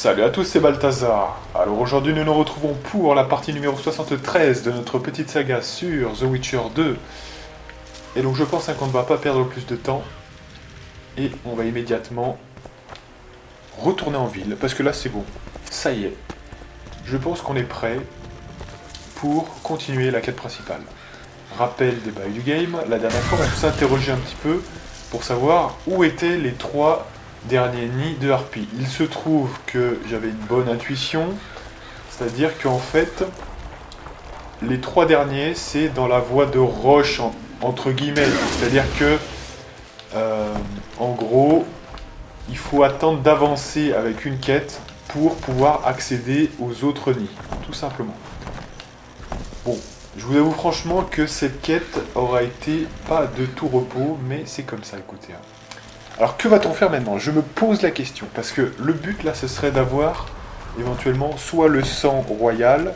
Salut à tous, c'est Balthazar. Alors aujourd'hui nous nous retrouvons pour la partie numéro 73 de notre petite saga sur The Witcher 2. Et donc je pense qu'on ne va pas perdre plus de temps. Et on va immédiatement retourner en ville, parce que là c'est bon. Ça y est. Je pense qu'on est prêt pour continuer la quête principale. Rappel des bails du game, la dernière fois on s'est interrogé un petit peu pour savoir où étaient les trois derniers nids de harpies. Il se trouve que j'avais une bonne intuition, c'est-à-dire qu'en fait, les trois derniers, c'est dans la voie de roche, entre guillemets. C'est-à-dire que, en gros, il faut attendre d'avancer avec une quête pour pouvoir accéder aux autres nids, tout simplement. Bon, je vous avoue franchement que cette quête aura été pas de tout repos, mais c'est comme ça, écoutez. Alors que va-t-on faire maintenant? Je me pose la question, parce que le but là, ce serait d'avoir éventuellement soit le sang royal,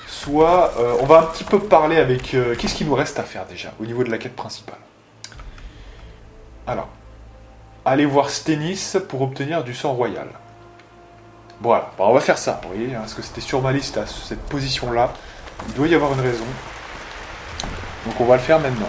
soit... on va un petit peu parler avec... qu'est-ce qu'il nous reste à faire déjà, au niveau de la quête principale? Alors, aller voir Stennis pour obtenir du sang royal. Voilà, bon, on va faire ça, vous voyez, hein, parce que c'était sur ma liste à cette position-là. Il doit y avoir une raison. Donc on va le faire maintenant.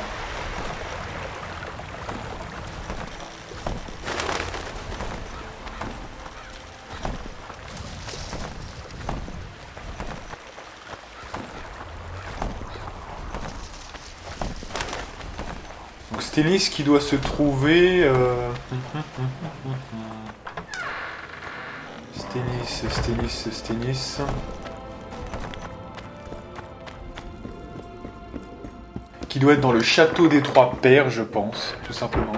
Donc Stennis qui doit se trouver... Stennis... Qui doit être dans le château des Trois Pères, je pense, tout simplement.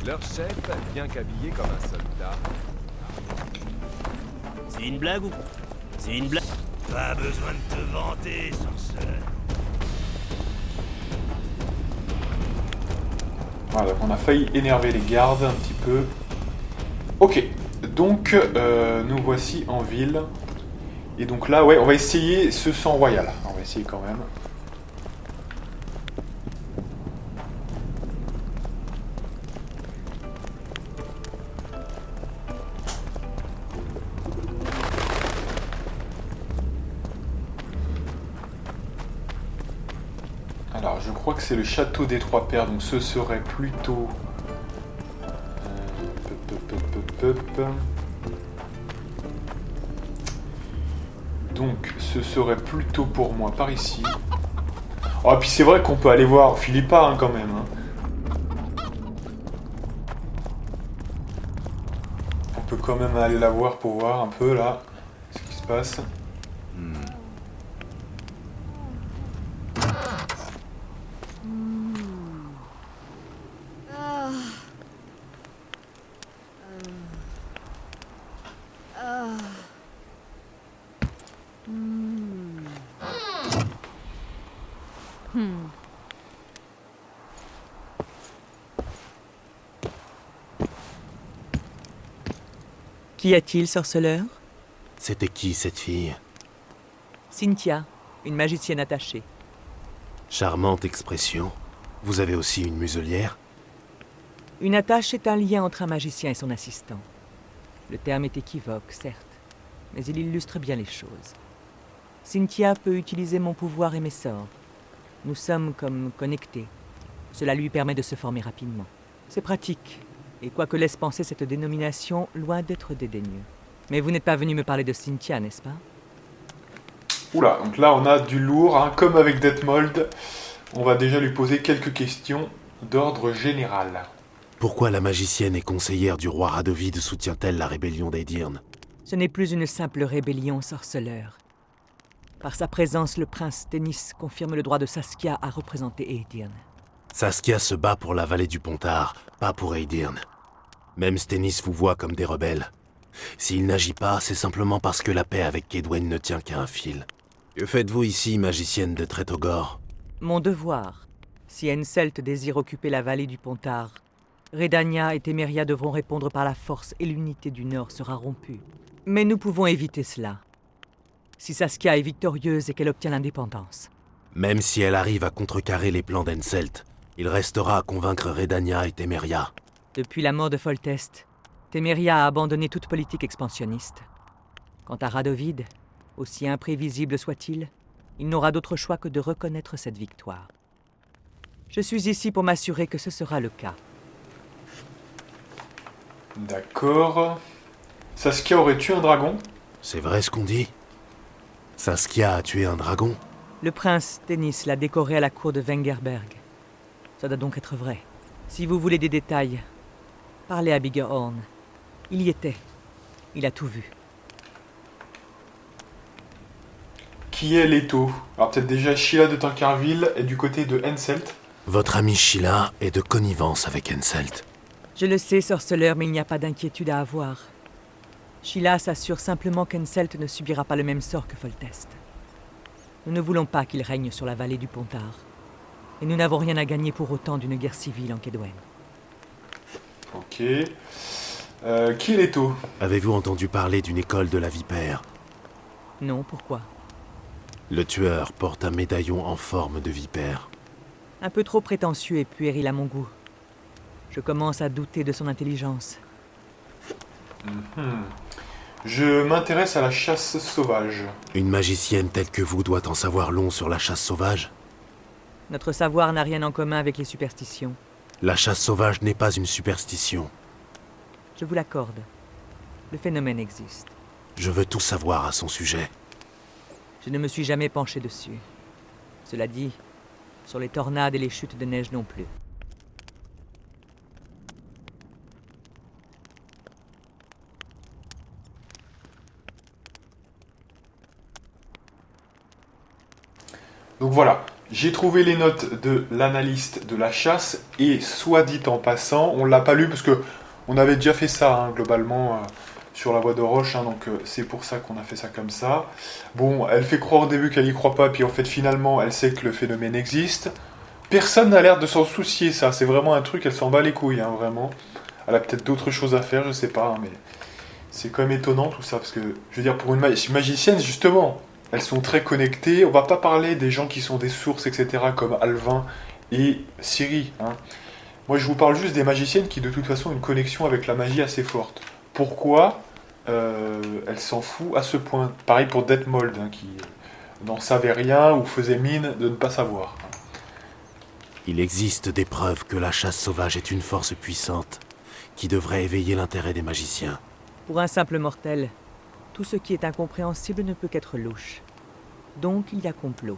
Leur chef, bien qu'habillé comme un soldat. C'est une blague ou... C'est une blague. Pas besoin de te vanter, sorceleur. Voilà, donc on a failli énerver les gardes un petit peu. Ok, donc nous voici en ville. Et donc là, ouais, on va essayer ce sang royal. On va essayer quand même. Alors, je crois que c'est le château des Trois Pères, donc ce serait plutôt... Donc, ce serait plutôt pour moi par ici. Oh, puis c'est vrai qu'on peut aller voir Philippa hein, quand même. Hein. On peut quand même aller la voir pour voir un peu là ce qui se passe. Qu'y a-t-il, sorceleur? C'était qui, cette fille? Cynthia, une magicienne attachée. Charmante expression. Vous avez aussi une muselière? Une attache est un lien entre un magicien et son assistant. Le terme est équivoque, certes, mais il illustre bien les choses. Cynthia peut utiliser mon pouvoir et mes sorts. Nous sommes comme connectés. Cela lui permet de se former rapidement. C'est pratique, et quoi que laisse penser cette dénomination, loin d'être dédaigneux. Mais vous n'êtes pas venu me parler de Cynthia, n'est-ce pas? Oula, donc là on a du lourd, hein, comme avec Detmold. On va déjà lui poser quelques questions d'ordre général. Pourquoi la magicienne et conseillère du roi Radovid soutient-elle la rébellion d'Edirn? Ce n'est plus une simple rébellion, sorceleur. Par sa présence, le prince Stennis confirme le droit de Saskia à représenter Edirn. Saskia se bat pour la vallée du Pontard, pas pour Edirn. Même Stennis vous voit comme des rebelles. S'il n'agit pas, c'est simplement parce que la paix avec Kaedwen ne tient qu'à un fil. Que faites-vous ici, magicienne de Tretogor? Mon devoir. Si Henselt désire occuper la vallée du Pontard, Redania et Temeria devront répondre par la force et l'unité du Nord sera rompue. Mais nous pouvons éviter cela. Si Saskia est victorieuse et qu'elle obtient l'indépendance. Même si elle arrive à contrecarrer les plans d'Henselt, il restera à convaincre Redania et Temeria. Depuis la mort de Foltest, Temeria a abandonné toute politique expansionniste. Quant à Radovid, aussi imprévisible soit-il, il n'aura d'autre choix que de reconnaître cette victoire. Je suis ici pour m'assurer que ce sera le cas. D'accord. Saskia aurait tué un dragon? C'est vrai ce qu'on dit? Saskia a tué un dragon? Le prince Stennis l'a décoré à la cour de Wengerberg. Ça doit donc être vrai. Si vous voulez des détails, parlez à Biggerhorn. Il y était. Il a tout vu. Qui est Leto? Alors peut-être déjà Sheila de Tancarville est du côté de Henselt. Votre amie Sheila est de connivence avec Henselt. Je le sais, sorceleur, mais il n'y a pas d'inquiétude à avoir. Sheila s'assure simplement qu'Henselt ne subira pas le même sort que Foltest. Nous ne voulons pas qu'il règne sur la vallée du Pontard. Et nous n'avons rien à gagner pour autant d'une guerre civile en Kaedwen. Ok. Qui est Leto? Avez-vous entendu parler d'une école de la vipère? Non, pourquoi? Le tueur porte un médaillon en forme de vipère. Un peu trop prétentieux et puéril à mon goût. Je commence à douter de son intelligence. Je m'intéresse à la chasse sauvage. Une magicienne telle que vous doit en savoir long sur la chasse sauvage? Notre savoir n'a rien en commun avec les superstitions. La chasse sauvage n'est pas une superstition. Je vous l'accorde. Le phénomène existe. Je veux tout savoir à son sujet. Je ne me suis jamais penché dessus. Cela dit, sur les tornades et les chutes de neige non plus. Donc voilà, j'ai trouvé les notes de l'analyste de la chasse et soit dit en passant, on l'a pas lu parce que on avait déjà fait ça hein, globalement sur la voie de Roche, hein, donc c'est pour ça qu'on a fait ça comme ça. Bon, elle fait croire au début qu'elle y croit pas, puis en fait finalement elle sait que le phénomène existe. Personne n'a l'air de s'en soucier, ça, c'est vraiment un truc, elle s'en bat les couilles, hein, vraiment. Elle a peut-être d'autres choses à faire, je sais pas, hein, mais c'est quand même étonnant tout ça, parce que, je veux dire, pour une magicienne, justement, elles sont très connectées, on va pas parler des gens qui sont des sources, etc., comme Alvin et Ciri, hein. Moi, je vous parle juste des magiciennes qui, de toute façon, ont une connexion avec la magie assez forte. Pourquoi elle s'en fout à ce point? Pareil pour Detmold, hein, qui n'en savait rien ou faisait mine de ne pas savoir. Il existe des preuves que la chasse sauvage est une force puissante qui devrait éveiller l'intérêt des magiciens. Pour un simple mortel, tout ce qui est incompréhensible ne peut qu'être louche. Donc il y a complot.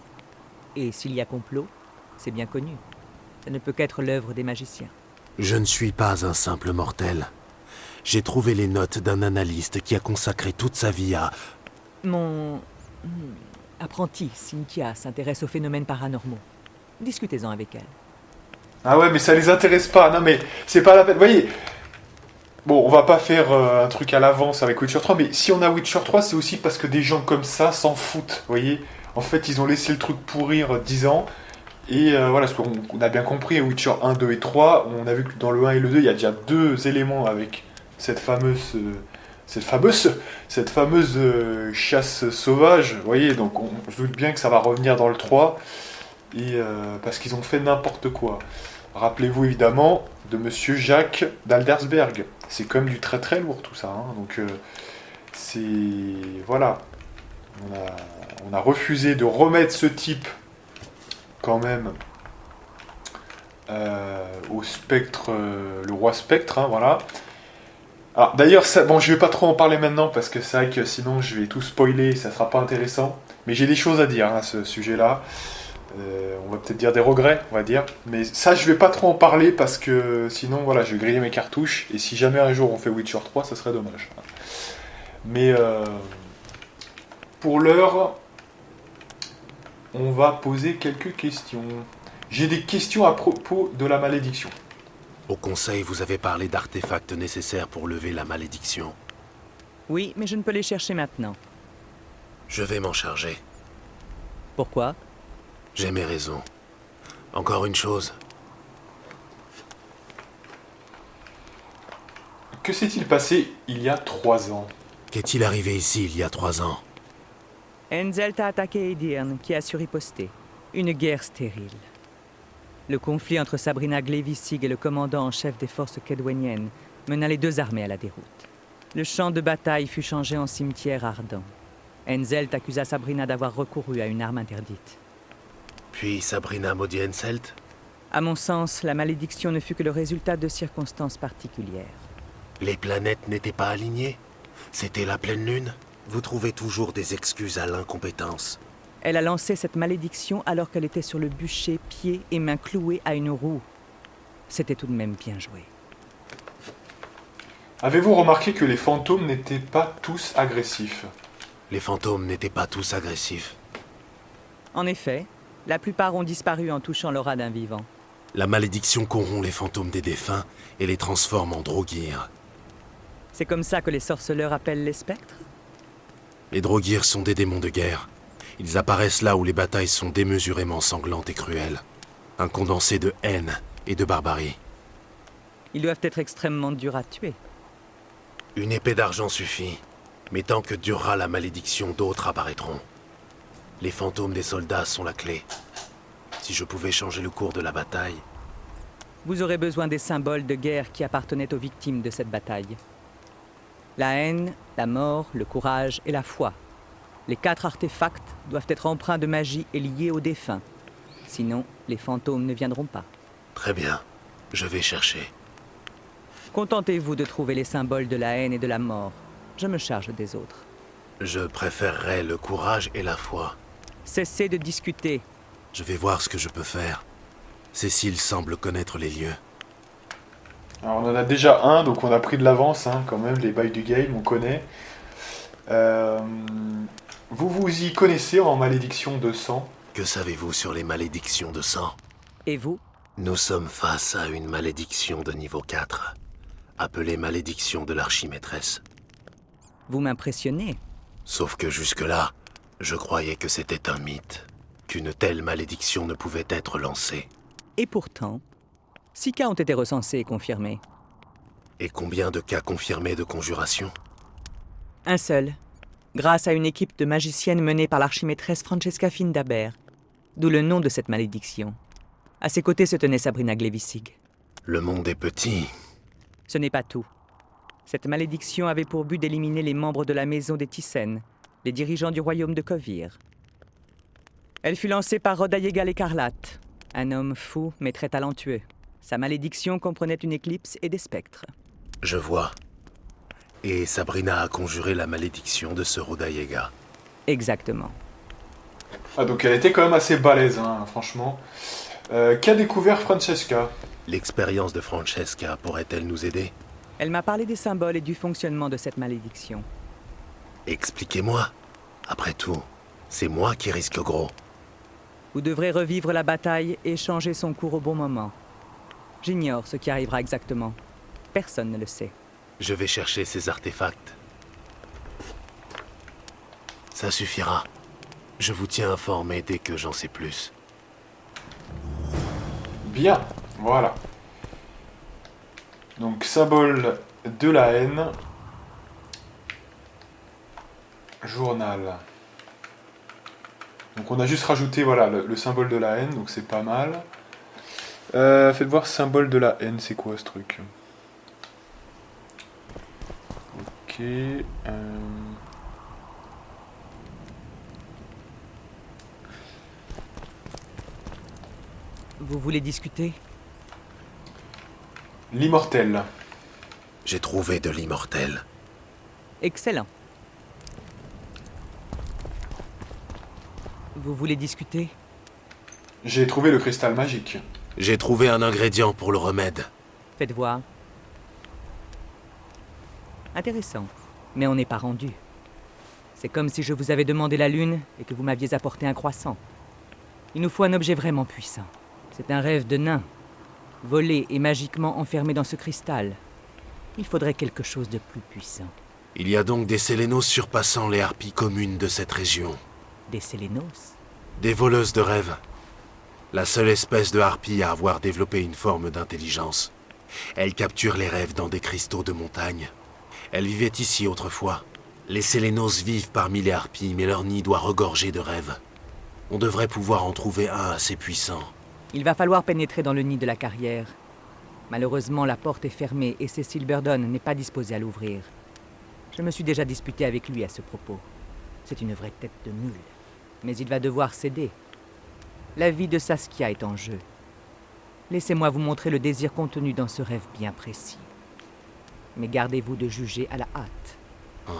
Et s'il y a complot, c'est bien connu. Ça ne peut qu'être l'œuvre des magiciens. Je ne suis pas un simple mortel. J'ai trouvé les notes d'un analyste qui a consacré toute sa vie à... Mon apprenti, Cynthia, s'intéresse aux phénomènes paranormaux. Discutez-en avec elle. Ah ouais, mais ça les intéresse pas. Non, mais c'est pas la peine. Vous voyez, bon, on va pas faire un truc à l'avance avec Witcher 3, mais si on a Witcher 3, c'est aussi parce que des gens comme ça s'en foutent. Vous voyez, en fait, ils ont laissé le truc pourrir 10 ans. Et voilà, parce qu'on a bien compris, Witcher 1, 2 et 3, on a vu que dans le 1 et le 2, il y a déjà deux éléments avec cette fameuse chasse sauvage. Vous voyez, donc on se doute bien que ça va revenir dans le 3. Et parce qu'ils ont fait n'importe quoi. Rappelez-vous évidemment de Monsieur Jacques d'Aldersberg. C'est quand même du très très lourd tout ça. Hein. Donc c'est... Voilà. On a refusé de remettre ce type quand même au spectre, le roi spectre, hein, voilà. Alors d'ailleurs, bon, je vais pas trop en parler maintenant parce que c'est vrai que sinon je vais tout spoiler et ça sera pas intéressant. Mais j'ai des choses à dire hein, à ce sujet-là. On va peut-être dire des regrets, on va dire. Mais ça, je vais pas trop en parler parce que sinon, voilà, je vais griller mes cartouches. Et si jamais un jour on fait Witcher 3, ça serait dommage. Mais pour l'heure, on va poser quelques questions. J'ai des questions à propos de la malédiction. Au conseil, vous avez parlé d'artefacts nécessaires pour lever la malédiction. Oui, mais je ne peux les chercher maintenant. Je vais m'en charger. Pourquoi ? J'ai mes raisons. Encore une chose. Que s'est-il passé il y a 3 ans? Qu'est-il arrivé ici il y a 3 ans? Henselt a attaqué Edirn, qui a surriposté. Une guerre stérile. Le conflit entre Sabrina Glevissig et le commandant en chef des forces kedweniennes mena les deux armées à la déroute. Le champ de bataille fut changé en cimetière ardent. Henselt accusa Sabrina d'avoir recouru à une arme interdite. Puis Sabrina maudit Henselt? À mon sens, la malédiction ne fut que le résultat de circonstances particulières. Les planètes n'étaient pas alignées? C'était la pleine lune? Vous trouvez toujours des excuses à l'incompétence. Elle a lancé cette malédiction alors qu'elle était sur le bûcher, pieds et mains cloués à une roue. C'était tout de même bien joué. Avez-vous remarqué que les fantômes n'étaient pas tous agressifs? Les fantômes n'étaient pas tous agressifs. En effet, la plupart ont disparu en touchant l'aura d'un vivant. La malédiction corrompt les fantômes des défunts et les transforme en droguirs. C'est comme ça que les sorceleurs appellent les spectres? Les droguirs sont des démons de guerre. Ils apparaissent là où les batailles sont démesurément sanglantes et cruelles. Un condensé de haine et de barbarie. Ils doivent être extrêmement durs à tuer. Une épée d'argent suffit, mais tant que durera la malédiction, d'autres apparaîtront. Les fantômes des soldats sont la clé. Si je pouvais changer le cours de la bataille... Vous aurez besoin des symboles de guerre qui appartenaient aux victimes de cette bataille. La haine, la mort, le courage et la foi. Les 4 artefacts doivent être empreints de magie et liés aux défunts. Sinon, les fantômes ne viendront pas. Très bien, je vais chercher. Contentez-vous de trouver les symboles de la haine et de la mort. Je me charge des autres. Je préférerais le courage et la foi. Cessez de discuter. Je vais voir ce que je peux faire. Cécile semble connaître les lieux. Alors on en a déjà un, donc on a pris de l'avance quand même, les bails du game, on connaît. Vous vous y connaissez en malédiction de sang? Que savez-vous sur les malédictions de sang? Et vous? Nous sommes face à une malédiction de niveau 4, appelée malédiction de l'archimaîtresse. Vous m'impressionnez. Sauf que jusque-là, je croyais que c'était un mythe, qu'une telle malédiction ne pouvait être lancée. Et pourtant, 6 cas ont été recensés et confirmés. Et combien de cas confirmés de conjuration? Un seul, grâce à une équipe de magiciennes menée par l'archimaîtresse Francesca Findabair, d'où le nom de cette malédiction. À ses côtés se tenait Sabrina Glevissig. Le monde est petit. Ce n'est pas tout. Cette malédiction avait pour but d'éliminer les membres de la maison des Thyssen, les dirigeants du royaume de Kovir. Elle fut lancée par Rodayega l'Écarlate, un homme fou mais très talentueux. Sa malédiction comprenait une éclipse et des spectres. Je vois. Et Sabrina a conjuré la malédiction de ce Rodayega. Exactement. Ah, donc elle était quand même assez balèze, franchement. Qu'a découvert Francesca? L'expérience de Francesca pourrait-elle nous aider? Elle m'a parlé des symboles et du fonctionnement de cette malédiction. Expliquez-moi. Après tout, c'est moi qui risque gros. Vous devrez revivre la bataille et changer son cours au bon moment. J'ignore ce qui arrivera exactement. Personne ne le sait. Je vais chercher ces artefacts. Ça suffira. Je vous tiens informé dès que j'en sais plus. Bien, voilà. Donc, symbole de la haine. Journal. Donc on a juste rajouté voilà, le symbole de la haine, donc c'est pas mal. Faites voir symbole de la haine, c'est quoi ce truc? Ok. Vous voulez discuter? L'immortel. J'ai trouvé de l'immortel. Excellent. Vous voulez discuter? J'ai trouvé le cristal magique. J'ai trouvé un ingrédient pour le remède. Faites voir. Intéressant, mais on n'est pas rendu. C'est comme si je vous avais demandé la lune et que vous m'aviez apporté un croissant. Il nous faut un objet vraiment puissant. C'est un rêve de nain, volé et magiquement enfermé dans ce cristal. Il faudrait quelque chose de plus puissant. Il y a donc des Sélénos surpassant les harpies communes de cette région. Des Sélénos? Des voleuses de rêves. La seule espèce de harpie à avoir développé une forme d'intelligence. Elles capturent les rêves dans des cristaux de montagne. Elles vivaient ici autrefois. Les Sélénos vivent parmi les harpies, mais leur nid doit regorger de rêves. On devrait pouvoir en trouver un assez puissant. Il va falloir pénétrer dans le nid de la carrière. Malheureusement, la porte est fermée et Cecil Burdon n'est pas disposé à l'ouvrir. Je me suis déjà disputé avec lui à ce propos. C'est une vraie tête de mule. Mais il va devoir céder. La vie de Saskia est en jeu. Laissez-moi vous montrer le désir contenu dans ce rêve bien précis. Mais gardez-vous de juger à la hâte. Oh,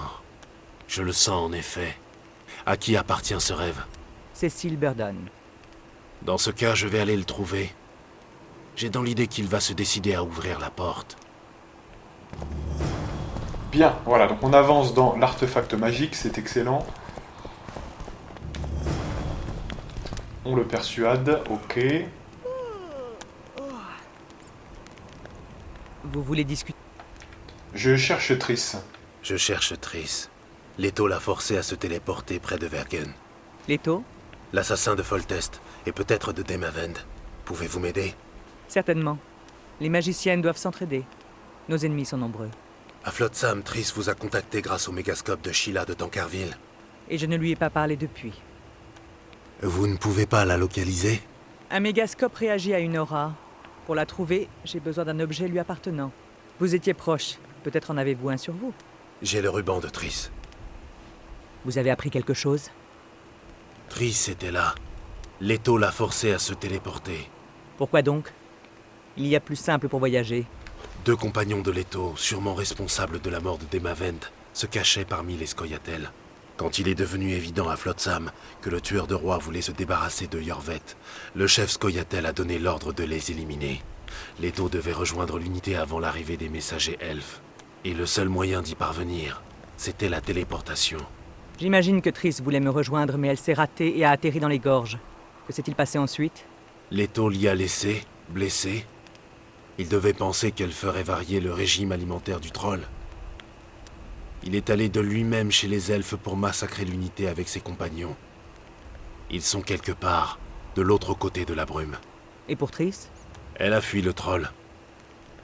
je le sens en effet. À qui appartient ce rêve? Cecil Burdon. Dans ce cas, je vais aller le trouver. J'ai dans l'idée qu'il va se décider à ouvrir la porte. Bien, voilà, donc on avance dans l'artefact magique, c'est excellent. On le persuade, ok. Vous voulez discuter? Je cherche Triss. Je cherche Triss. Leto l'a forcé à se téléporter près de Vergen. Leto? L'assassin de Foltest, et peut-être de Demavend. Pouvez-vous m'aider? Certainement. Les magiciennes doivent s'entraider. Nos ennemis sont nombreux. À Flotsam, Triss vous a contacté grâce au mégascope de Sheila de Tancarville. Et je ne lui ai pas parlé depuis. Vous ne pouvez pas la localiser? Un mégascope réagit à une aura. Pour la trouver, j'ai besoin d'un objet lui appartenant. Vous étiez proche. Peut-être en avez-vous un sur vous? J'ai le ruban de Triss. Vous avez appris quelque chose? Triss était là. Leto l'a forcé à se téléporter. Pourquoi donc? Il y a plus simple pour voyager. 2 compagnons de Leto, sûrement responsables de la mort de Demavend, se cachaient parmi les Scoia'tael. Quand il est devenu évident à Flotsam que le tueur de roi voulait se débarrasser de Yorvet, le chef Scoia'tael a donné l'ordre de les éliminer. Leto devait rejoindre l'unité avant l'arrivée des messagers elfes. Et le seul moyen d'y parvenir, c'était la téléportation. J'imagine que Triss voulait me rejoindre, mais elle s'est ratée et a atterri dans les gorges. Que s'est-il passé ensuite? Leto l'y a laissé, blessé. Il devait penser qu'elle ferait varier le régime alimentaire du troll. Il est allé de lui-même chez les elfes pour massacrer l'unité avec ses compagnons. Ils sont quelque part, de l'autre côté de la brume. Et pour Triss? Elle a fui le troll.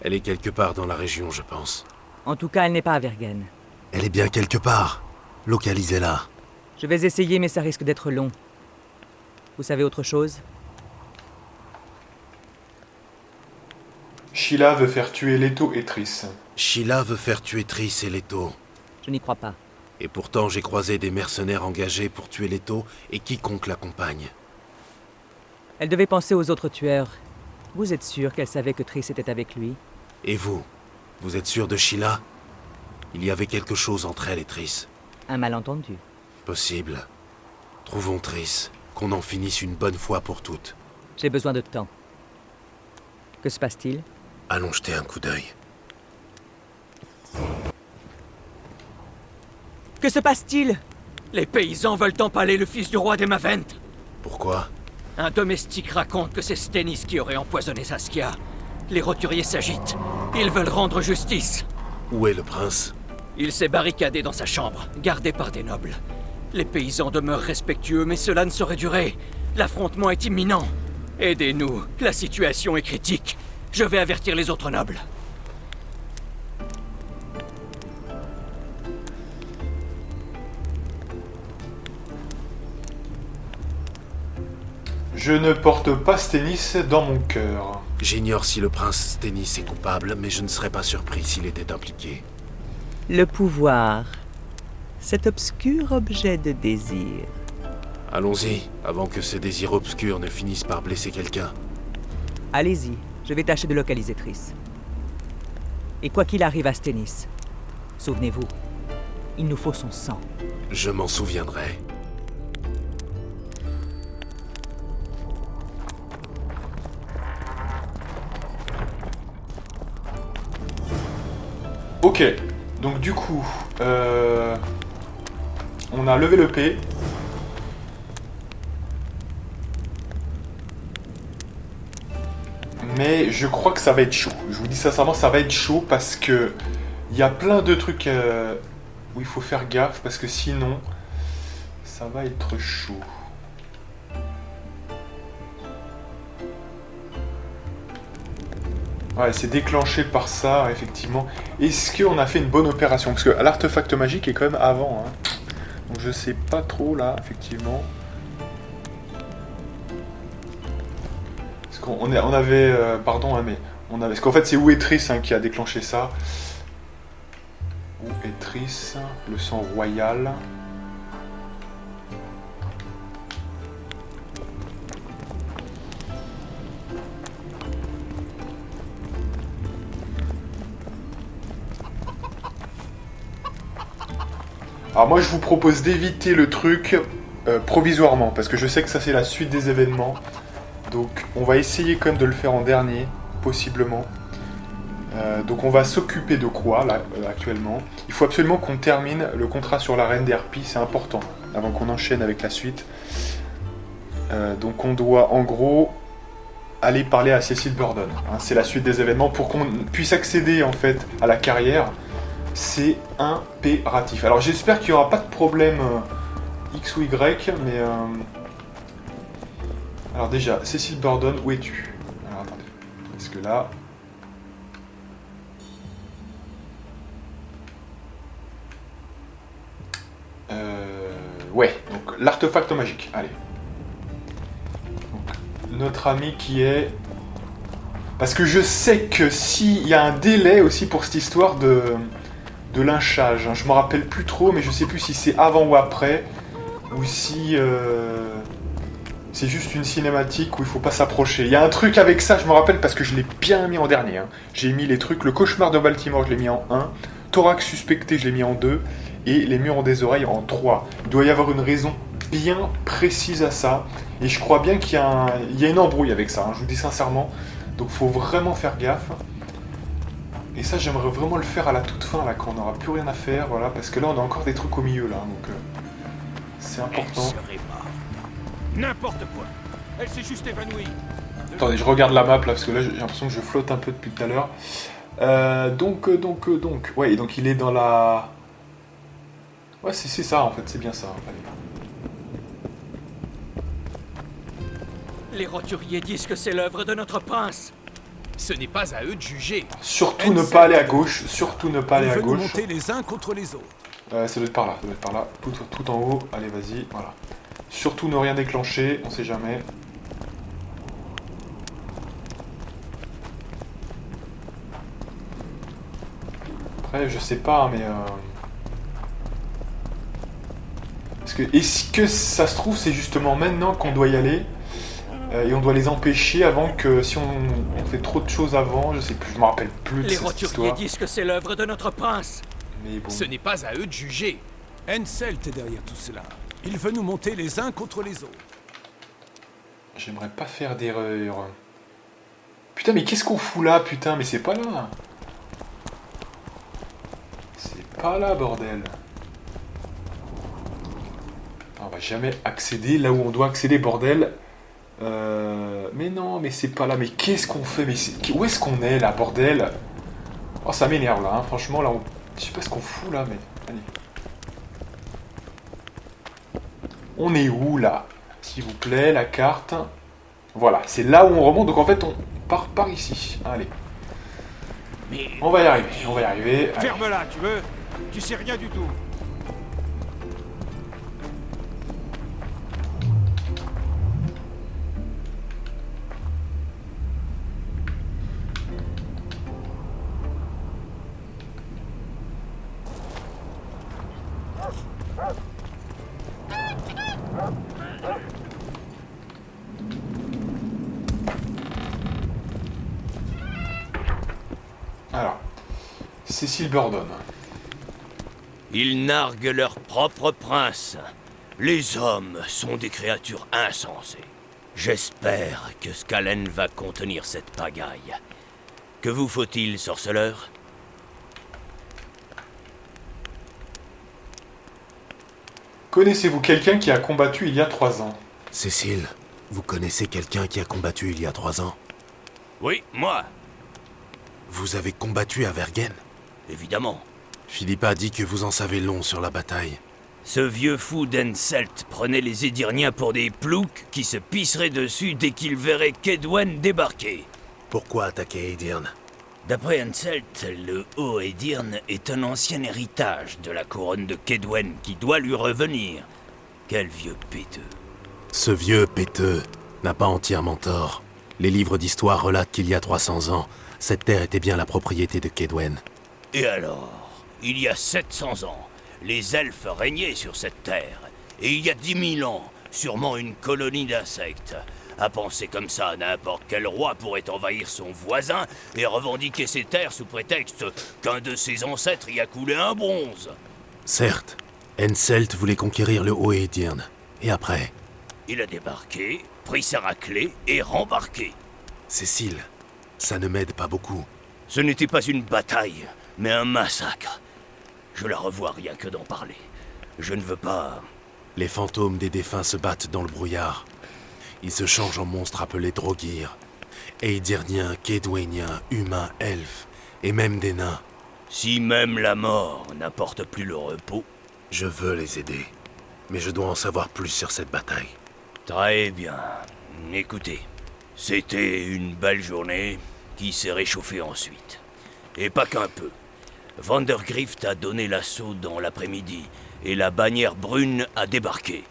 Elle est quelque part dans la région, je pense. En tout cas, elle n'est pas à Vergen. Elle est bien quelque part. Localisez-la. Je vais essayer, mais ça risque d'être long. Vous savez autre chose? Sheila veut faire tuer Leto et Triss. Sheila veut faire tuer Triss et Leto. Je n'y crois pas. Et pourtant, j'ai croisé des mercenaires engagés pour tuer Leto et quiconque l'accompagne. Elle devait penser aux autres tueurs. Vous êtes sûr qu'elle savait que Triss était avec lui? Et vous? Vous êtes sûr de Sheila? Il y avait quelque chose entre elle et Triss. Un malentendu. Possible. Trouvons Triss, qu'on en finisse une bonne fois pour toutes. J'ai besoin de temps. Que se passe-t-il? Allons jeter un coup d'œil. Que se passe-t-il? Les paysans veulent empaler le fils du roi d'Emavent. Pourquoi? Un domestique raconte que c'est Stennis qui aurait empoisonné Saskia. Les roturiers s'agitent. Ils veulent rendre justice. Où est le prince? Il s'est barricadé dans sa chambre, gardé par des nobles. Les paysans demeurent respectueux, mais cela ne saurait durer. L'affrontement est imminent. Aidez-nous, la situation est critique. Je vais avertir les autres nobles. Je ne porte pas Stennis dans mon cœur. J'ignore si le prince Stennis est coupable, mais je ne serais pas surpris s'il était impliqué. Le pouvoir. Cet obscur objet de désir. Allons-y, avant que ce désir obscur ne finisse par blesser quelqu'un. Allez-y, je vais tâcher de localiser Triss. Et quoi qu'il arrive à Stennis, souvenez-vous, il nous faut son sang. Je m'en souviendrai. Ok, donc du coup, on a levé le P. Mais je crois que ça va être chaud. Je vous dis sincèrement, ça va être chaud parce que il y a plein de trucs où il faut faire gaffe parce que sinon, ça va être chaud. Ouais, c'est déclenché par ça, effectivement. Est-ce qu'on a fait une bonne opération? Parce que l'artefact magique est quand même avant. Hein. Donc je sais pas trop, là, effectivement. On avait... pardon, hein, mais... Parce qu'en fait, c'est Ouetris hein, qui a déclenché ça. Ouetris, le sang royal. Alors moi je vous propose d'éviter le truc provisoirement, parce que je sais que ça c'est la suite des événements. Donc on va essayer quand même de le faire en dernier, possiblement. Donc on va s'occuper de quoi là actuellement? Il faut absolument qu'on termine le contrat sur la reine des harpies, c'est important, avant qu'on enchaîne avec la suite. Donc on doit en gros aller parler à Cecil Burdon, hein, c'est la suite des événements, pour qu'on puisse accéder en fait à la carrière. C'est impératif. Alors j'espère qu'il n'y aura pas de problème X ou Y, mais... Alors déjà, Cecil Burdon, où es-tu? Alors attendez, parce que là... Ouais, donc l'artefact magique, allez. Donc, notre ami qui est... Parce que je sais que s'il y a un délai aussi pour cette histoire de lynchage. Je me rappelle plus trop, mais je sais plus si c'est avant ou après, ou si c'est juste une cinématique où il faut pas s'approcher. Il y a un truc avec ça, je me rappelle, parce que je l'ai bien mis en dernier. Hein. J'ai mis les trucs, le cauchemar de Baltimore, je l'ai mis en 1, thorax suspecté, je l'ai mis en 2, et les murs des oreilles en 3. Il doit y avoir une raison bien précise à ça, et je crois bien qu'il y a une embrouille avec ça, hein, je vous dis sincèrement, donc faut vraiment faire gaffe. Et ça, j'aimerais vraiment le faire à la toute fin, là, quand on n'aura plus rien à faire, voilà, parce que là, on a encore des trucs au milieu, là, donc c'est important. Elle serait morte. N'importe quoi. Elle s'est juste évanouie. Attendez, je regarde la map, là, parce que là, j'ai l'impression que je flotte un peu depuis tout à l'heure. Donc, ouais, donc il est dans la... Ouais, c'est ça, en fait, c'est bien ça. Allez. Les roturiers disent que c'est l'œuvre de notre prince. Ce n'est pas à eux de juger. Surtout ne pas aller à gauche, surtout ne pas aller à Ils veulent gauche. monter les uns contre les autres. Ça doit être par là, tout en haut, allez vas-y, voilà. Surtout ne rien déclencher, on sait jamais. Après, je sais pas, mais... Parce que, est-ce que ça se trouve, c'est justement maintenant qu'on doit y aller et on doit les empêcher avant que, si on fait trop de choses avant, je sais plus, je me rappelle plus de Les cette roturiers histoire. disent que c'est l'œuvre de notre prince. Mais bon. Ce n'est pas à eux de juger. Henselt est derrière tout cela. Il veut nous monter les uns contre les autres. J'aimerais pas faire d'erreur. Putain, mais qu'est-ce qu'on fout là, putain? Mais c'est pas là. C'est pas là, bordel. On va jamais accéder là où on doit accéder, bordel. Mais non, mais c'est pas là. Mais qu'est-ce qu'on fait? Mais où est-ce qu'on est, là, bordel? Oh, ça m'énerve, là. Hein. Franchement, là, je sais pas ce qu'on fout, là, mais... Allez. On est où, là? S'il vous plaît, la carte. Voilà, c'est là où on remonte. Donc, en fait, on part par ici. Allez. Mais... On va y arriver, on va y arriver. Allez. Ferme-la, tu veux? Tu sais rien du tout. Alors, Cecil Burdon. Ils narguent leur propre prince. Les hommes sont des créatures insensées. J'espère que Skalen va contenir cette pagaille. Que vous faut-il, sorceleur? Connaissez-vous quelqu'un qui a combattu il y a 3 ans? Cécile, vous connaissez quelqu'un qui a combattu il y a 3 ans? Oui, moi, Vous avez combattu à Vergen? évidemment. Philippa dit que vous en savez long sur la bataille. Ce vieux fou d'Henselt prenait les Édirniens pour des ploucs qui se pisseraient dessus dès qu'ils verraient Kaedwen débarquer. Pourquoi attaquer Edirne? D'après Henselt, le Haut-Edirne est un ancien héritage de la couronne de Kaedwen qui doit lui revenir. Quel vieux péteux. Ce vieux péteux n'a pas entièrement tort. Les livres d'histoire relatent qu'il y a 300 ans, cette terre était bien la propriété de Kaedwen. Et alors, il y a 700 ans, les elfes régnaient sur cette terre. Et il y a 10 000 ans, sûrement une colonie d'insectes. À penser comme ça, n'importe quel roi pourrait envahir son voisin et revendiquer ses terres sous prétexte qu'un de ses ancêtres y a coulé un bronze. Certes, Henselt voulait conquérir le Haut-Edirn. Et après, Il a débarqué, pris sa raclée et rembarqué. Cécile, ça ne m'aide pas beaucoup. Ce n'était pas une bataille, mais un massacre. Je la revois rien que d'en parler. Je ne veux pas... Les fantômes des défunts se battent dans le brouillard. Ils se changent en monstres appelés Drogir. Eidirniens, Kaedweniens, humains, elfes, et même des nains. Si même la mort n'apporte plus le repos... Je veux les aider, mais je dois en savoir plus sur cette bataille. Très bien. Écoutez, c'était une belle journée qui s'est réchauffée ensuite. Et pas qu'un peu. Vandergrift a donné l'assaut dans l'après-midi et la bannière brune a débarqué.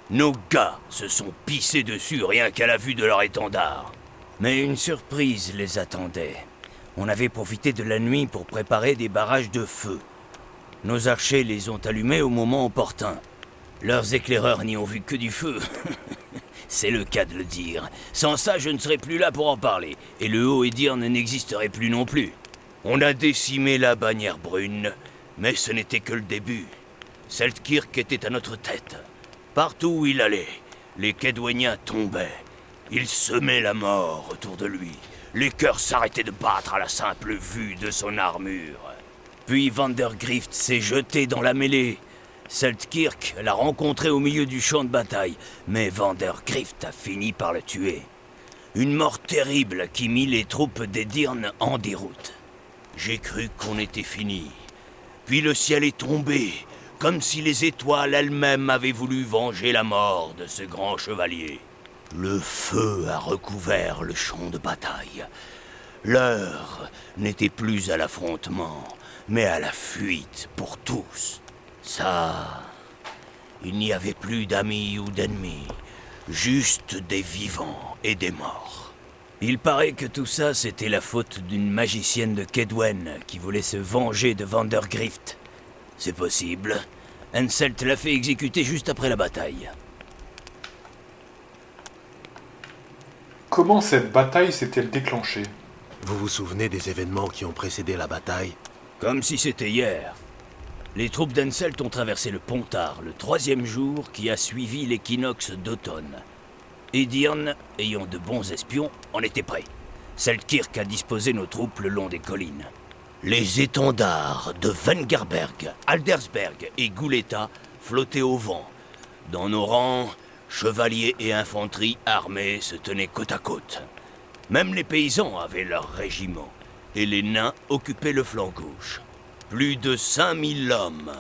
Nos gars se sont pissés dessus rien qu'à la vue de leur étendard. Mais une surprise les attendait. On avait profité de la nuit pour préparer des barrages de feu. Nos archers les ont allumés au moment opportun. Leurs éclaireurs n'y ont vu que du feu. C'est le cas de le dire. Sans ça, je ne serais plus là pour en parler. Et le Haut-Edirn n'existerait plus non plus. On a décimé la bannière brune, mais ce n'était que le début. Seltkirk était à notre tête. Partout où il allait, les Kaedweniens tombaient. Ils semaient la mort autour de lui. Les cœurs s'arrêtaient de battre à la simple vue de son armure. Puis Vandergrift s'est jeté dans la mêlée. Seltkirk l'a rencontré au milieu du champ de bataille, mais Vandergrift a fini par le tuer. Une mort terrible qui mit les troupes d'Edirn en déroute. J'ai cru qu'on était fini. Puis le ciel est tombé, comme si les étoiles elles-mêmes avaient voulu venger la mort de ce grand chevalier. Le feu a recouvert le champ de bataille. L'heure n'était plus à l'affrontement, mais à la fuite pour tous. Ça, il n'y avait plus d'amis ou d'ennemis, juste des vivants et des morts. Il paraît que tout ça, c'était la faute d'une magicienne de Kaedwen qui voulait se venger de Vandergrift. C'est possible. Henselt l'a fait exécuter juste après la bataille. Comment cette bataille s'est-elle déclenchée? Vous vous souvenez des événements qui ont précédé la bataille? Comme si c'était hier. Les troupes d'Henselt ont traversé le Pontard le 3e jour qui a suivi l'équinoxe d'automne. Edirn, ayant de bons espions, en était prêt. Seltkirk a disposé nos troupes le long des collines. Les étendards de Vengerberg, Aldersberg et Gouleta flottaient au vent. Dans nos rangs, chevaliers et infanterie armés se tenaient côte à côte. Même les paysans avaient leur régiment, et les nains occupaient le flanc gauche. Plus de 5000 hommes,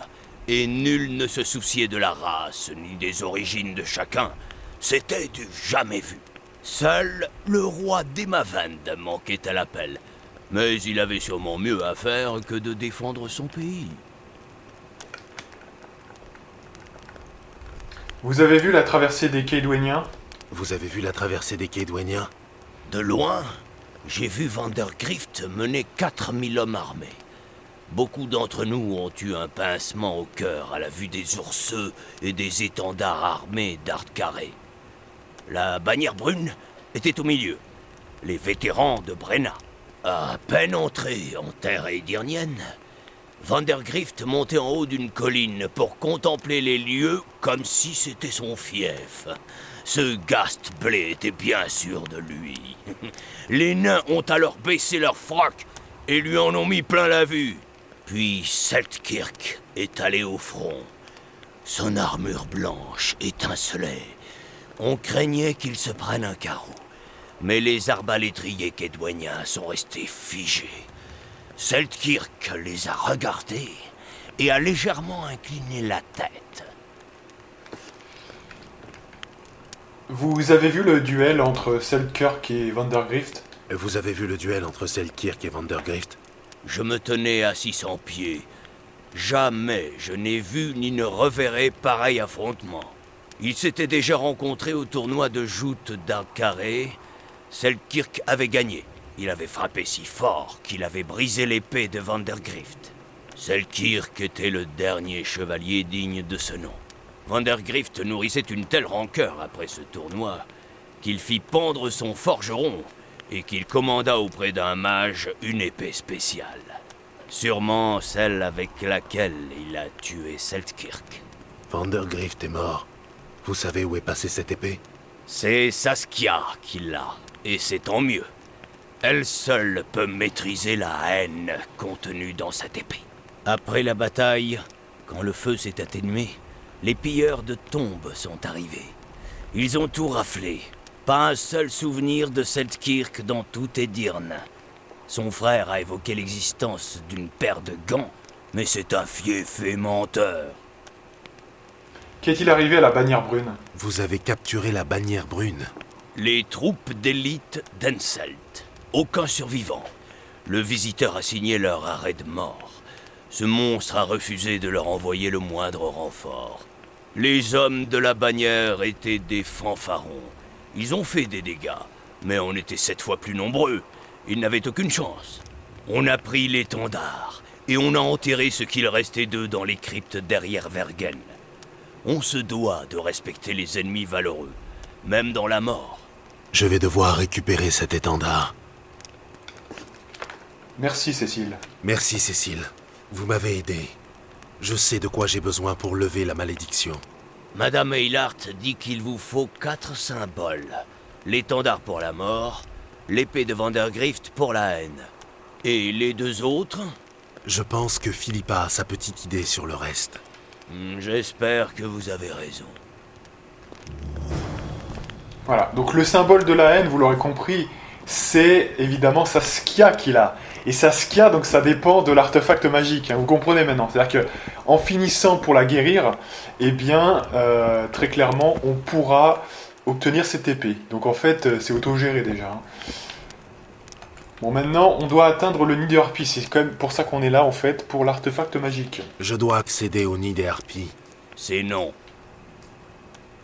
et nul ne se souciait de la race ni des origines de chacun. C'était du jamais vu. Seul le roi d'Emavend manquait à l'appel, mais il avait sûrement mieux à faire que de défendre son pays. Vous avez vu la traversée des Kaedweniens? Vous avez vu la traversée des Kaedweniens? De loin, j'ai vu Vandergrift mener 4000 hommes armés. Beaucoup d'entre nous ont eu un pincement au cœur à la vue des ourseux et des étendards armés d'arcs carrés. La bannière brune était au milieu, les vétérans de Brenna. À peine entrés en terre edirnienne, Vandergrift montait en haut d'une colline pour contempler les lieux comme si c'était son fief. Ce Gastblé était bien sûr de lui. Les nains ont alors baissé leurs frocs et lui en ont mis plein la vue. Puis Seltkirk est allé au front. Son armure blanche étincelait. On craignait qu'il se prenne un carreau. Mais les arbalétriers kaedweniens sont restés figés. Seltkirk les a regardés et a légèrement incliné la tête. Vous avez vu le duel entre Seltkirk et Vandergrift? Vous avez vu le duel entre Seltkirk et Vandergrift? Je me tenais à 600 pieds. Jamais je n'ai vu ni ne reverrai pareil affrontement. Ils s'étaient déjà rencontrés au tournoi de joute d'arc carré, Selkirk avait gagné. Il avait frappé si fort qu'il avait brisé l'épée de Vandergrift. Selkirk était le dernier chevalier digne de ce nom. Vandergrift nourrissait une telle rancœur après ce tournoi qu'il fit pendre son forgeron et qu'il commanda auprès d'un mage une épée spéciale. Sûrement celle avec laquelle il a tué Selkirk. Vandergrift est mort. Vous savez où est passée cette épée? C'est Saskia qui l'a, et c'est tant mieux. Elle seule peut maîtriser la haine contenue dans cette épée. Après la bataille, quand le feu s'est atténué, les pilleurs de tombes sont arrivés. Ils ont tout raflé. Pas un seul souvenir de Selkirk dans tout Edirne. Son frère a évoqué l'existence d'une paire de gants, mais c'est un fief et menteur. Qu'est-il arrivé à la bannière brune? Vous avez capturé la bannière brune. Les troupes d'élite d'Henselt. Aucun survivant. Le visiteur a signé leur arrêt de mort. Ce monstre a refusé de leur envoyer le moindre renfort. Les hommes de la bannière étaient des fanfarons. Ils ont fait des dégâts, mais on était 7 fois plus nombreux. Ils n'avaient aucune chance. On a pris l'étendard, et on a enterré ce qu'il restait d'eux dans les cryptes derrière Vergen. On se doit de respecter les ennemis valeureux, même dans la mort. Je vais devoir récupérer cet étendard. Merci, Cécile. Merci, Cécile. Vous m'avez aidé. Je sais de quoi j'ai besoin pour lever la malédiction. Madame Eilhart dit qu'il vous faut 4 symboles. L'étendard pour la mort, l'épée de Vandergrift pour la haine. Et les 2 autres? Je pense que Philippa a sa petite idée sur le reste. J'espère que vous avez raison. Voilà, donc le symbole de la haine, vous l'aurez compris, c'est évidemment Saskia qui l'a. Et Saskia, donc ça dépend de l'artefact magique, hein, vous comprenez maintenant. C'est-à-dire que en finissant pour la guérir, eh bien, très clairement, on pourra obtenir cette épée. Donc en fait, c'est autogéré déjà. Hein. Bon, maintenant, on doit atteindre le nid de harpies. C'est quand même pour ça qu'on est là, en fait, pour l'artefact magique. Je dois accéder au nid des harpies. C'est non.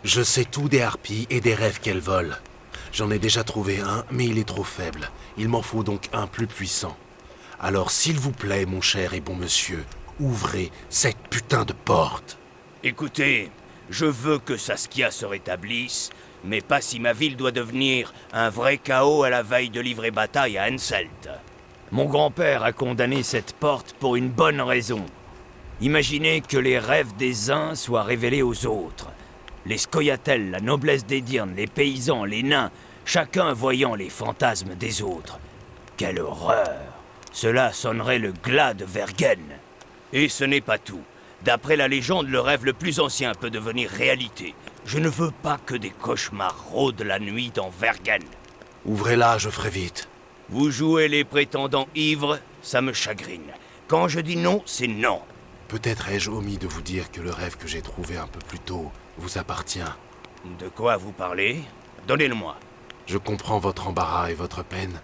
Je sais tout des harpies et des rêves qu'elles volent. J'en ai déjà trouvé un, mais il est trop faible. Il m'en faut donc un plus puissant. Alors, s'il vous plaît, mon cher et bon monsieur, ouvrez cette putain de porte. Écoutez, je veux que Saskia se rétablisse, mais pas si ma ville doit devenir un vrai chaos à la veille de livrer bataille à Henselt. Mon grand-père a condamné cette porte pour une bonne raison. Imaginez que les rêves des uns soient révélés aux autres. Les Scoia'tael, la noblesse d'Edirne, les paysans, les nains, chacun voyant les fantasmes des autres. Quelle horreur! Cela sonnerait le glas de Vergen. Et ce n'est pas tout. D'après la légende, le rêve le plus ancien peut devenir réalité. Je ne veux pas que des cauchemars rôdent la nuit dans Vergen. Ouvrez-la, je ferai vite. Vous jouez les prétendants ivres, ça me chagrine. Quand je dis non, c'est non. Peut-être ai-je omis de vous dire que le rêve que j'ai trouvé un peu plus tôt vous appartient. De quoi vous parlez? Donnez-le-moi. Je comprends votre embarras et votre peine.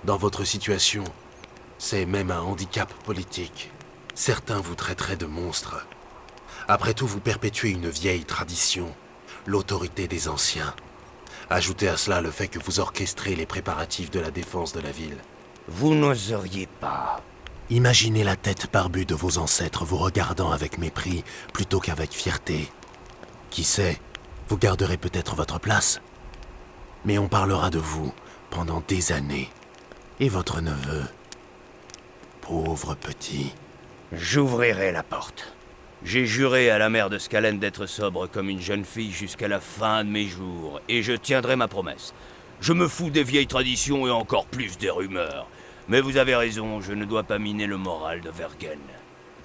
Dans votre situation, c'est même un handicap politique. Certains vous traiteraient de monstre. Après tout, vous perpétuez une vieille tradition, l'autorité des anciens. Ajoutez à cela le fait que vous orchestrez les préparatifs de la défense de la ville. Vous n'oseriez pas. Imaginez la tête barbue de vos ancêtres vous regardant avec mépris plutôt qu'avec fierté. Qui sait, vous garderez peut-être votre place. Mais on parlera de vous pendant des années. Et votre neveu, pauvre petit. J'ouvrirai la porte. J'ai juré à la mère de Skalen d'être sobre comme une jeune fille jusqu'à la fin de mes jours, et je tiendrai ma promesse. Je me fous des vieilles traditions et encore plus des rumeurs. Mais vous avez raison, je ne dois pas miner le moral de Vergen.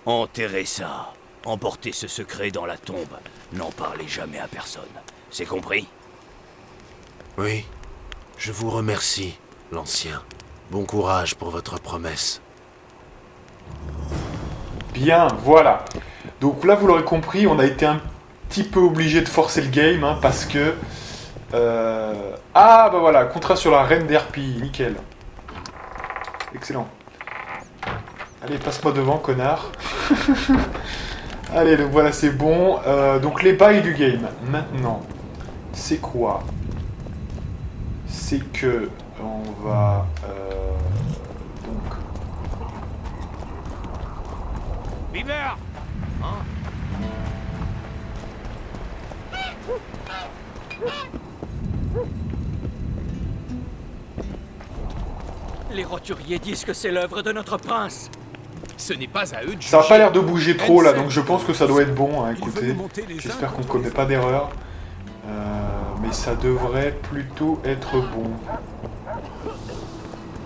Enterrez ça. Emportez ce secret dans la tombe. N'en parlez jamais à personne. C'est compris? Oui, je vous remercie, l'ancien. Bon courage pour votre promesse. Bien, voilà. Donc là, vous l'aurez compris, on a été un petit peu obligé de forcer le game, hein, parce que... Ah, bah voilà, contrat sur la reine des harpies, nickel. Excellent. Allez, passe-moi devant, connard. Allez, donc voilà, c'est bon. Donc les bails du game, maintenant, c'est quoi? C'est que on va... donc... Bibert. Les roturiers disent que c'est l'œuvre de notre prince. Ce n'est pas à eux de Ça n'a juger. pas l'air de bouger trop là, Ensel, donc je pense que ça doit être bon, hein, il veut écoutez. nous monter les uns J'espère qu'on ne contre commet les pas d'erreur. Mais ça devrait plutôt être bon.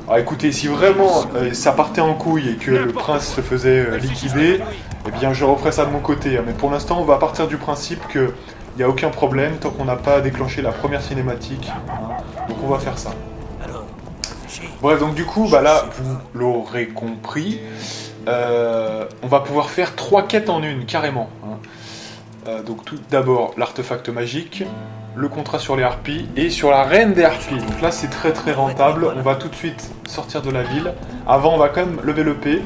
Ah écoutez, si vraiment ça partait en couille et que le prince se faisait liquider, eh bien je referais ça de mon côté. Hein. Mais pour l'instant, on va partir du principe qu'il n'y a aucun problème tant qu'on n'a pas déclenché la première cinématique. Hein. Donc on va faire ça. Alors, Bref, donc du coup, bah là, vous l'aurez compris, on va pouvoir faire 3 quêtes en une, carrément. Hein. Donc tout d'abord, l'artefact magique, le contrat sur les harpies et sur la reine des harpies. Donc là, c'est très très rentable. On va tout de suite sortir de la ville. Avant, on va quand même lever le P.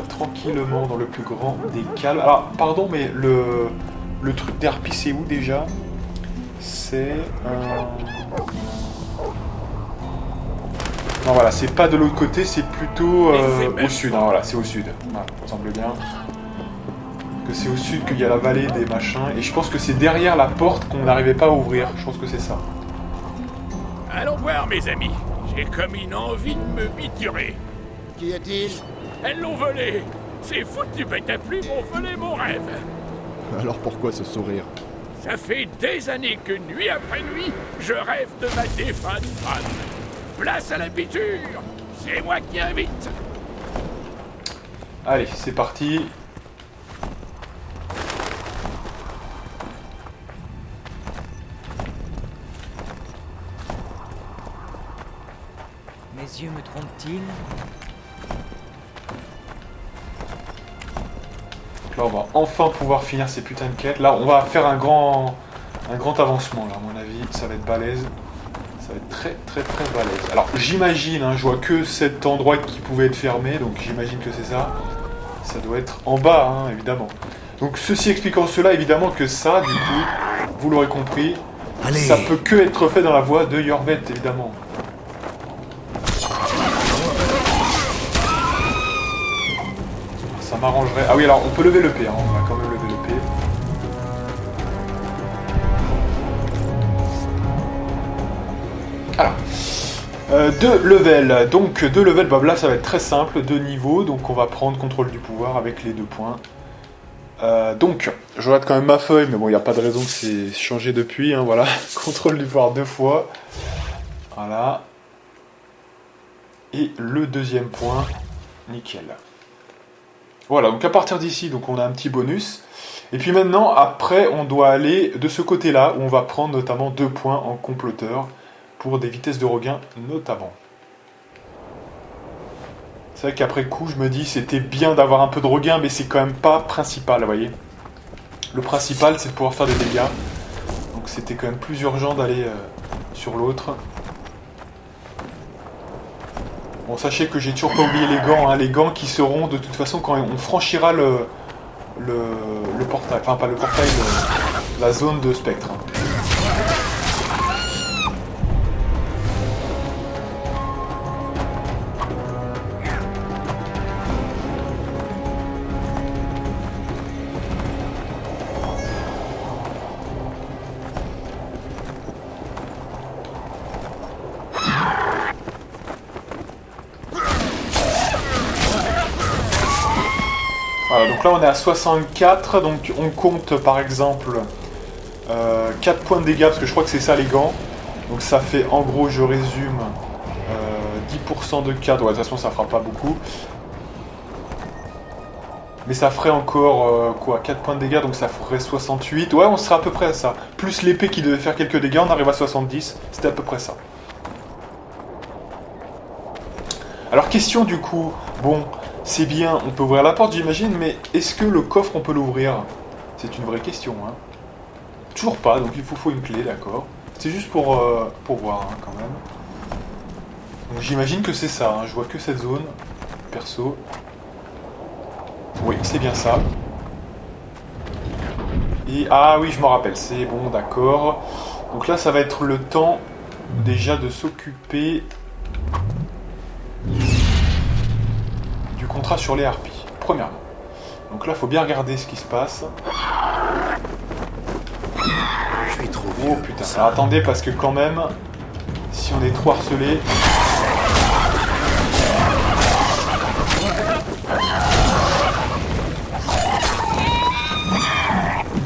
Tranquillement, dans le plus grand des calmes. Alors, pardon, mais le truc des harpies, c'est où déjà? C'est... Non, voilà, c'est pas de l'autre côté, c'est plutôt au sud. Hein, voilà, c'est au sud. Voilà, ça me semble bien. Que c'est au sud qu'il y a la vallée des machins. Et je pense que c'est derrière la porte qu'on n'arrivait pas à ouvrir. Je pense que c'est ça. Allons voir, mes amis. J'ai comme une envie de me biturer. Qu'y a-t-il? Elles l'ont volé. Ces foutus bêtes à plumes ont volé mon rêve. Alors pourquoi ce sourire? Ça fait des années que nuit après nuit, je rêve de ma défunte femme. Place à la biture. C'est moi qui invite. Allez, c'est parti. Mes yeux me trompent-ils? Là, on va enfin pouvoir finir ces putains de quêtes. Là, on va faire un grand avancement, là, à mon avis. Ça va être balèze. Ça va être très, très, très balèze. Alors, j'imagine, hein, je vois que cet endroit qui pouvait être fermé, donc j'imagine que c'est ça. Ça doit être en bas, hein, évidemment. Donc, ceci expliquant cela, évidemment que ça, du coup, vous l'aurez compris, Allez. ça peut que être fait dans la voie de Yorvet, évidemment. Ça m'arrangerait. Ah oui, alors on peut lever le P, hein. On va quand même lever le P. Alors, 2 levels. Donc 2 levels, bah là ça va être très simple, 2 niveaux. Donc on va prendre contrôle du pouvoir avec les 2 points. Donc, je regarde quand même ma feuille, mais bon, il n'y a pas de raison que c'est changé depuis. Hein, voilà, contrôle du pouvoir 2 fois. Voilà. Et le deuxième point, nickel. Voilà, donc à partir d'ici, donc on a un petit bonus. Et puis maintenant, après, on doit aller de ce côté-là, où on va prendre notamment 2 points en comploteur, pour des vitesses de regain notamment. C'est vrai qu'après coup, je me dis, c'était bien d'avoir un peu de regain, mais c'est quand même pas principal, vous voyez. Le principal, c'est de pouvoir faire des dégâts. Donc c'était quand même plus urgent d'aller sur l'autre. Bon, sachez que j'ai toujours pas oublié les gants, hein, les gants qui seront de toute façon quand on franchira le portail, enfin pas le portail, la zone de spectre. Voilà, donc là on est à 64, donc on compte par exemple 4 points de dégâts, parce que je crois que c'est ça les gants. Donc ça fait en gros, je résume, 10% de 4, ouais, de toute façon ça fera pas beaucoup. Mais ça ferait encore, quoi, 4 points de dégâts, donc ça ferait 68. Ouais, on serait à peu près à ça. Plus l'épée qui devait faire quelques dégâts, on arrive à 70, c'était à peu près ça. Alors question du coup, bon... C'est bien, on peut ouvrir la porte j'imagine, mais est-ce que le coffre on peut l'ouvrir? C'est une vraie question, hein. Toujours pas, donc il faut une clé, d'accord. C'est juste pour voir, hein, quand même. Donc j'imagine que c'est ça, hein. Je vois que cette zone, perso. Oui, c'est bien ça. Et, ah oui, je m'en rappelle, c'est bon, d'accord. Donc là, ça va être le temps déjà de s'occuper du contrat sur les harpies, premièrement. Donc là, il faut bien regarder ce qui se passe. Je suis trop vieux. Oh putain, alors attendez, parce que quand même, si on est trop harcelé...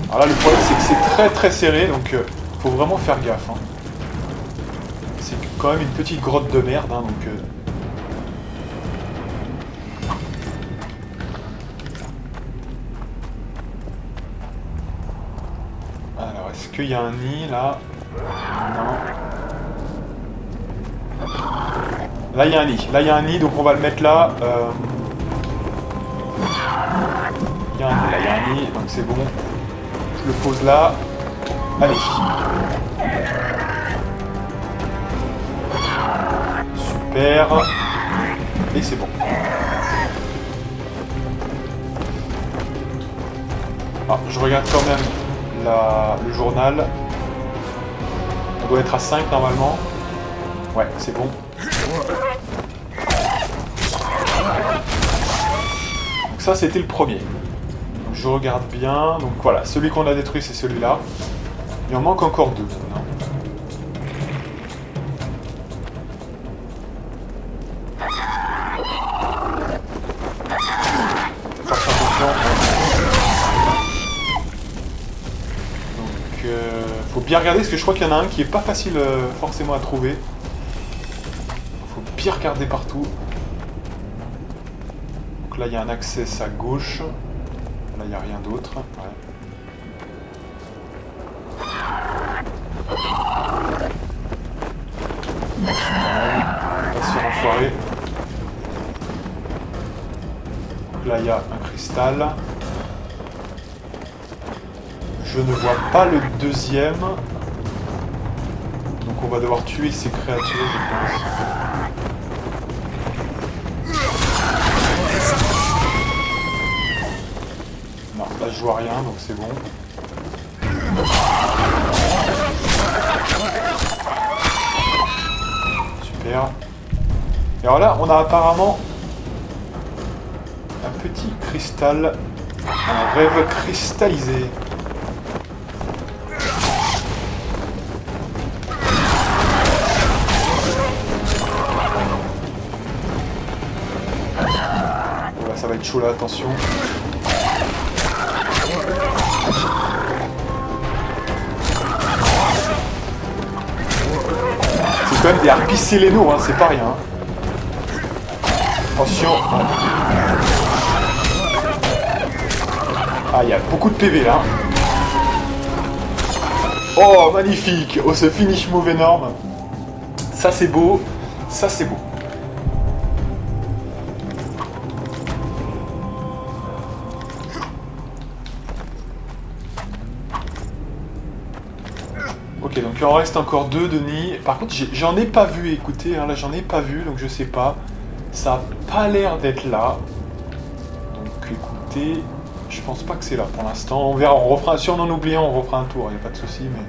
Alors là, le problème, c'est que c'est très très serré, donc faut vraiment faire gaffe. Hein. C'est quand même une petite grotte de merde, hein, donc... Alors, est-ce qu'il y a un nid, là? Non. Là, il y a un nid. Là, il y a un nid, donc on va le mettre là. Il y a un nid, là, il y a un nid, donc c'est bon. Je le pose là. Allez. Super. Et c'est bon. Ah, je regarde quand même le journal. On doit être à 5 normalement. Ouais, c'est bon. Donc ça, c'était le premier. Donc je regarde bien. Donc voilà, celui qu'on a détruit, c'est celui-là. Il en manque encore 2 maintenant. Donc faut bien regarder parce que je crois qu'il y en a un qui est pas facile forcément à trouver. Faut bien regarder partout. Donc là il y a un accès à gauche. Là il n'y a rien d'autre. Ouais. Pas sur enfoiré. Donc là il y a un cristal. Je ne vois pas le deuxième. Donc on va devoir tuer ces créatures, je pense. Non, là je vois rien, donc c'est bon. Super. Et alors là, on a apparemment un petit cristal, un rêve cristallisé. Voilà, ça va être chaud là, attention. C'est quand même des harpies séléno, hein, c'est pas rien. Attention. Ah, il y a beaucoup de PV là. Oh, magnifique. Oh, ce finish move énorme. Ça, c'est beau. Ça, c'est beau. Ok, donc il en reste encore 2 de nids. Par contre, j'en ai pas vu, écoutez, hein, là j'en ai pas vu, donc je sais pas. Ça a pas l'air d'être là. Donc écoutez, je pense pas que c'est là pour l'instant. On verra, on refera, si on en oublie un, on refera un tour, il n'y a pas de souci, mais...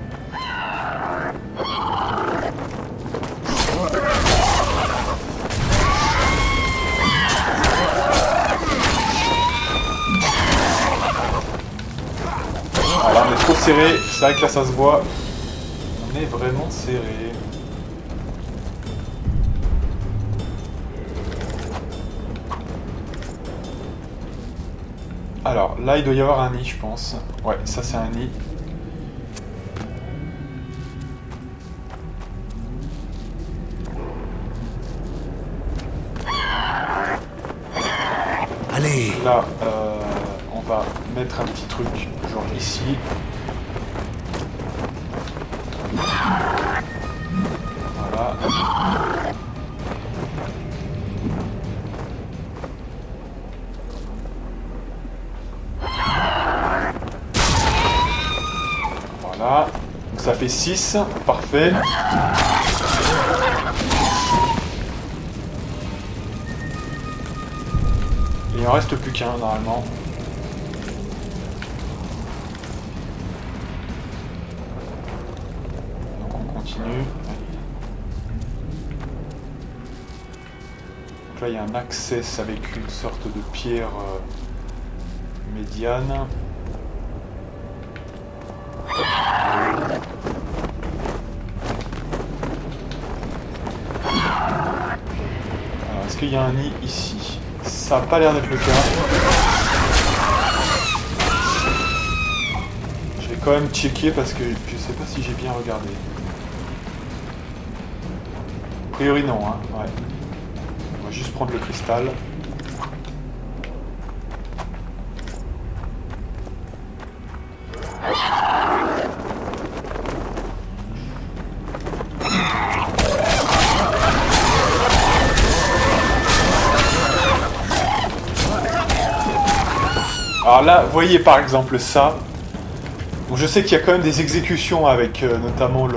Ah, là on est trop serré, c'est vrai que là ça se voit. On est vraiment serré. Alors, là, il doit y avoir un nid, je pense. Ouais, ça, c'est un nid. Allez. Là, on va mettre un petit truc, genre ici. Voilà. Voilà. Donc ça fait 6. Parfait. Et il en reste plus qu'un normalement. Donc on continue. là, il y a un access avec une sorte de pierre médiane. Alors, est-ce qu'il y a un nid ici? Ça n'a pas l'air d'être le cas. Je vais quand même checker parce que je sais pas si j'ai bien regardé. A priori non, hein. Ouais. On va juste prendre le cristal. Alors là, vous voyez par exemple ça. Bon, je sais qu'il y a quand même des exécutions avec notamment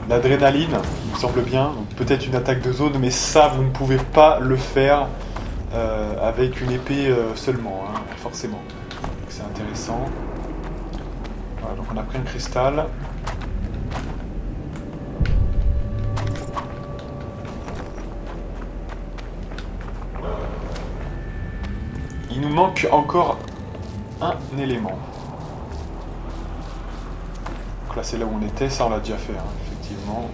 l'adrénaline, il me semble bien. Peut-être une attaque de zone, mais ça, vous ne pouvez pas le faire avec une épée seulement, hein, forcément. C'est intéressant. Voilà, donc on a pris un cristal. Il nous manque encore un élément. Donc là, c'est là où on était, ça on l'a déjà fait, hein, effectivement.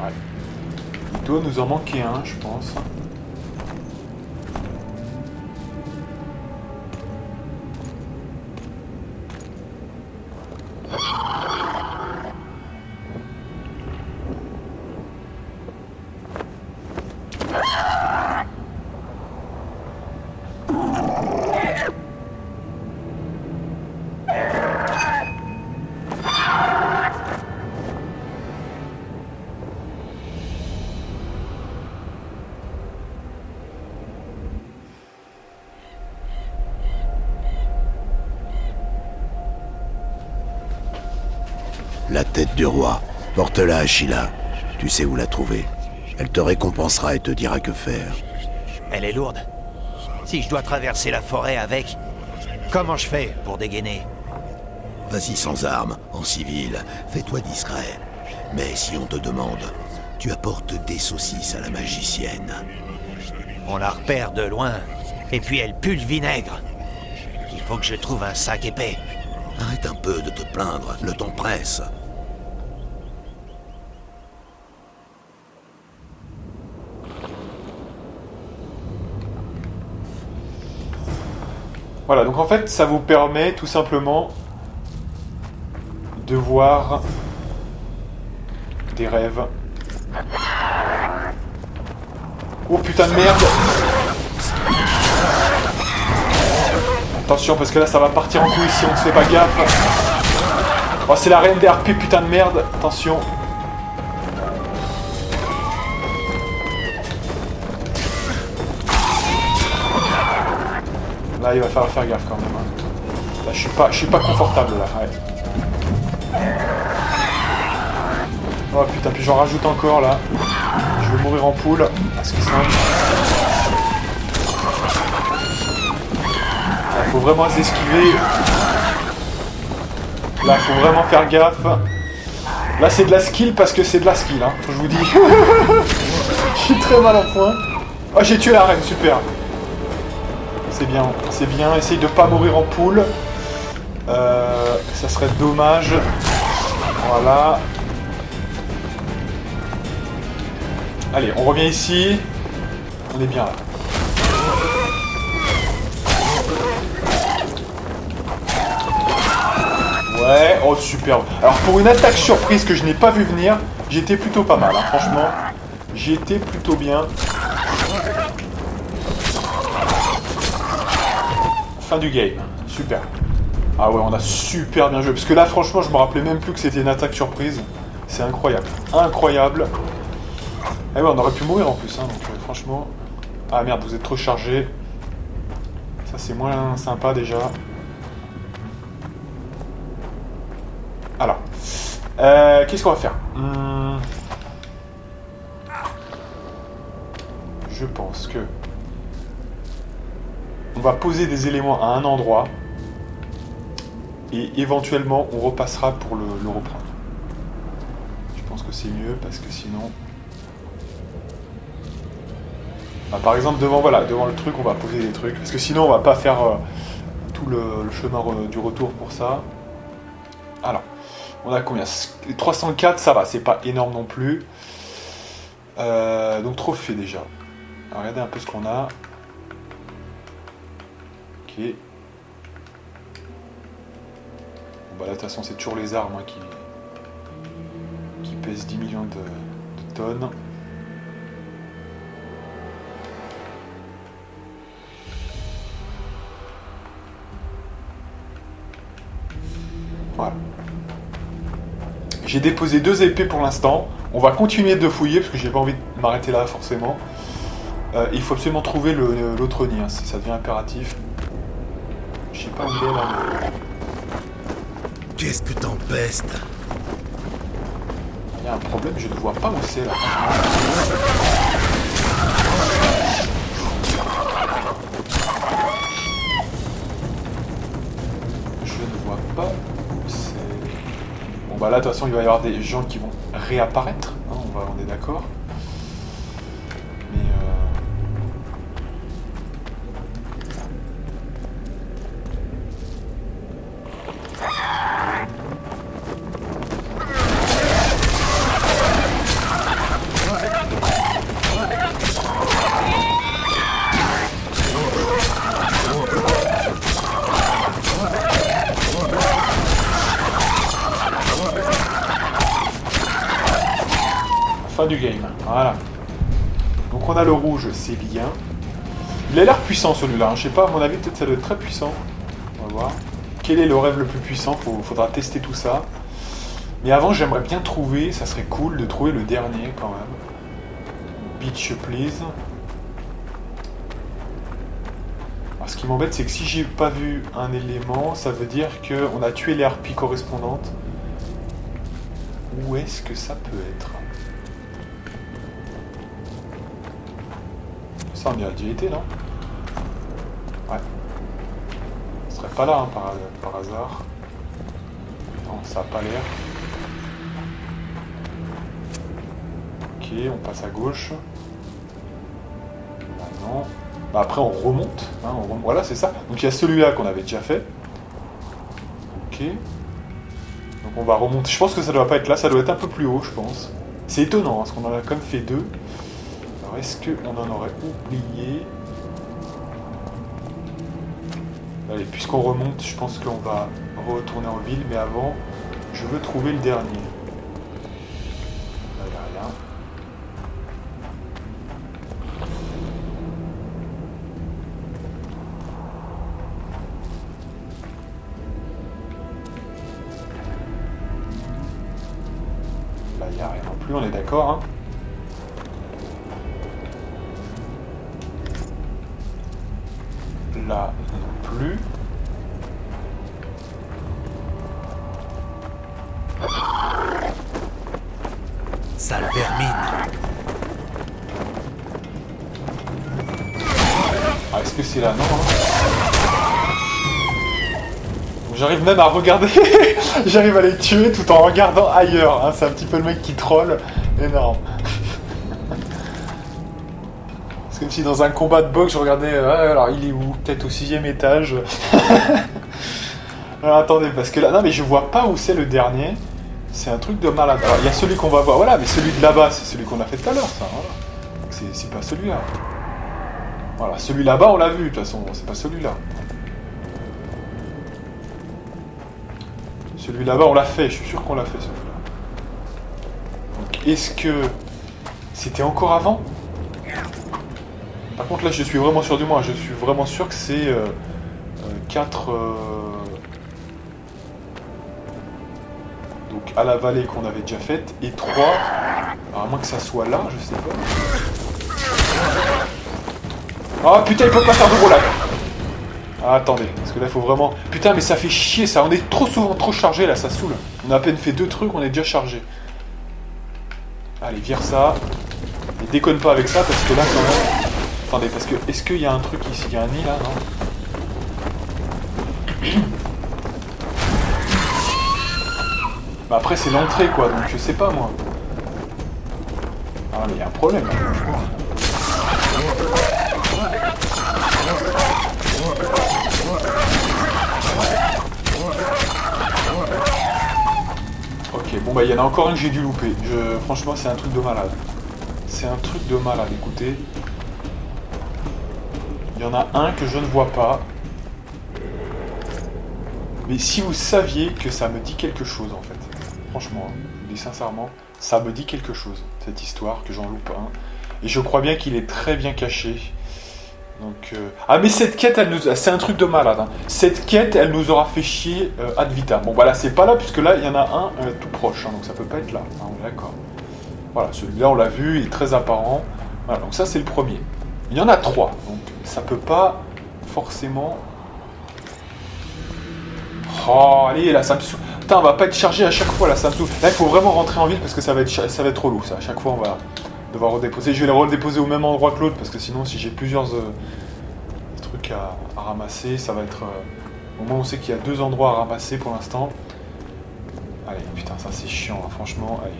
Ouais. Il doit nous en manquer un, je pense. La tête du roi. Porte-la à Sheila. Tu sais où la trouver. Elle te récompensera et te dira que faire. Elle est lourde. Si je dois traverser la forêt avec, comment je fais pour dégainer? Vas-y sans armes, en civil. Fais-toi discret. Mais si on te demande, tu apportes des saucisses à la magicienne. On la repère de loin, et puis elle pue le vinaigre. Il faut que je trouve un sac épais. Arrête un peu de te plaindre, le temps presse. Voilà, donc en fait, ça vous permet tout simplement de voir des rêves. Oh putain de merde! Attention, parce que là, ça va partir en couille si on ne se fait pas gaffe. Oh, c'est la reine des harpies, putain de merde! Attention! Là, il va falloir faire gaffe quand même. Hein. Là, je suis pas confortable là. Ouais. Oh putain, puis j'en rajoute encore là. Je vais mourir en poule. Parce que ça. Il faut vraiment s'esquiver. Là, il faut vraiment faire gaffe. Là, c'est de la skill parce que c'est de la skill. Hein, je vous dis. Je suis très mal en point. Oh, j'ai tué la reine, super. C'est bien, c'est bien. Essaye de pas mourir en poule. Ça serait dommage. Voilà. Allez, on revient ici. On est bien là. Ouais, oh superbe. Alors pour une attaque surprise que je n'ai pas vu venir, j'étais plutôt pas mal, hein, franchement. J'étais plutôt bien. Fin du game, super. Ah ouais, on a super bien joué. Parce que là, franchement, je me rappelais même plus que c'était une attaque surprise. C'est incroyable. Incroyable. Ah ouais, on aurait pu mourir en plus, hein, donc franchement... Ah merde, vous êtes trop chargé. Ça, c'est moins sympa déjà. Alors. Qu'est-ce qu'on va faire? Je pense que... On va poser des éléments à un endroit. Et éventuellement, on repassera pour le reprendre. pense que c'est mieux parce que sinon... Bah, par exemple, devant le truc, on va poser des trucs. Parce que sinon, on va pas faire tout le chemin du retour pour ça. Alors, on a combien? 304, ça va, c'est pas énorme non plus. Donc, trophée déjà. Alors, regardez un peu ce qu'on a. Ok. Bon, bah là, de toute façon, c'est toujours les armes hein, qui pèsent 10 millions de tonnes. Voilà. J'ai déposé 2 épées pour l'instant. On va continuer de fouiller parce que j'ai pas envie de m'arrêter là forcément. Il faut absolument trouver l'autre nid, hein, ça devient impératif. Je sais pas où il est là. Qu'est-ce que t'empestes? Il y a un problème, je ne vois pas où c'est là. Je ne vois pas où c'est. Bon bah là de toute façon il va y avoir des gens qui vont réapparaître, hein, on est d'accord. Mais fin du game, voilà. Donc on a le rouge, c'est bien. Il a l'air puissant celui-là, hein. Je sais pas, à mon avis peut-être ça doit être très puissant. On va voir. Quel est le rêve le plus puissant? Faudra tester tout ça. Mais avant j'aimerais bien trouver, ça serait cool de trouver le dernier quand même. Beach please. Alors ce qui m'embête c'est que si j'ai pas vu un élément, ça veut dire qu'on a tué les harpies correspondantes. Où est-ce que ça peut être? Ça on y a déjà été, non? Ouais. Ce serait pas là hein, par hasard. Non, ça a pas l'air. Ok, on passe à gauche. Là, non. Bah, après on remonte. Hein, voilà, c'est ça. Donc il y a celui-là qu'on avait déjà fait. Ok. Donc on va remonter. Je pense que ça doit pas être là, ça doit être un peu plus haut, je pense. C'est étonnant, hein, parce qu'on en a quand même fait 2. Alors est-ce qu'on en aurait oublié? Allez, puisqu'on remonte, je pense qu'on va retourner en ville, mais avant, je veux trouver le dernier. Là, il n'y a rien. Là, il n'y a rien non plus, on est d'accord, hein. Là non plus. Sale vermine. Ah, est-ce que c'est là? Non, hein. J'arrive même à regarder. J'arrive à les tuer tout en regardant ailleurs. Hein. C'est un petit peu le mec qui troll. Énorme. C'est comme si dans un combat de boxe, je regardais... alors, il est où? Peut-être au 6e étage. Alors, attendez, parce que là... Non, mais je vois pas où c'est le dernier. C'est un truc de malade. Alors, il y a celui qu'on va voir. Voilà, mais celui de là-bas, c'est celui qu'on a fait tout à l'heure, ça. Voilà. C'est pas celui-là. Voilà, celui là-bas, on l'a vu, de toute façon. C'est pas celui-là. Celui là-bas, on l'a fait. Je suis sûr qu'on l'a fait, celui-là. Donc, est-ce que... C'était encore avant? Par contre, là, je suis vraiment sûr du moins. Je suis vraiment sûr que c'est 4... Donc, à la vallée qu'on avait déjà faite. Et 3... Alors, à moins que ça soit là, je sais pas. Ah, putain, il peut pas faire de roulade. Ah, attendez. Parce que là, il faut vraiment... Putain, mais ça fait chier, ça. On est trop souvent trop chargé, là. Ça saoule. On a à peine fait 2 trucs, on est déjà chargé. Allez, vire ça. Et déconne pas avec ça, parce que là, quand même... Attendez, parce que... Est-ce qu'il y a un truc ici? Il y a un nid, là, non? Bah après, c'est l'entrée, quoi, donc je sais pas, moi. Ah mais il y a un problème là. Ok, bon bah il y en a encore un que j'ai dû louper. Franchement c'est un truc de malade. C'est un truc de malade, écoutez. Il y en a un que je ne vois pas. Mais si vous saviez que ça me dit quelque chose en fait. Franchement, hein, je vous dis sincèrement, ça me dit quelque chose, cette histoire, que j'en loupe un. Et je crois bien qu'il est très bien caché. Donc, ah mais cette quête, c'est un truc de malade. Hein. Cette quête, elle nous aura fait chier ad vitam. Bon voilà, c'est pas là, puisque là, il y en a un tout proche. Hein, donc ça peut pas être là. Hein, on est d'accord. Voilà, celui-là, on l'a vu, il est très apparent. Voilà, donc ça, c'est le premier. Il y en a 3. Donc ça peut pas forcément... Oh, allez, là, ça me saoule. Putain, on va pas être chargé à chaque fois, là, ça me saoule. Là, il faut vraiment rentrer en ville, parce que ça va être trop lourd, ça. À chaque fois, on va devoir redéposer. Je vais les redéposer au même endroit que l'autre, parce que sinon, si j'ai plusieurs trucs à ramasser, ça va être... au moins, on sait qu'il y a 2 endroits à ramasser pour l'instant. Allez, putain, ça, c'est chiant, hein, franchement, allez.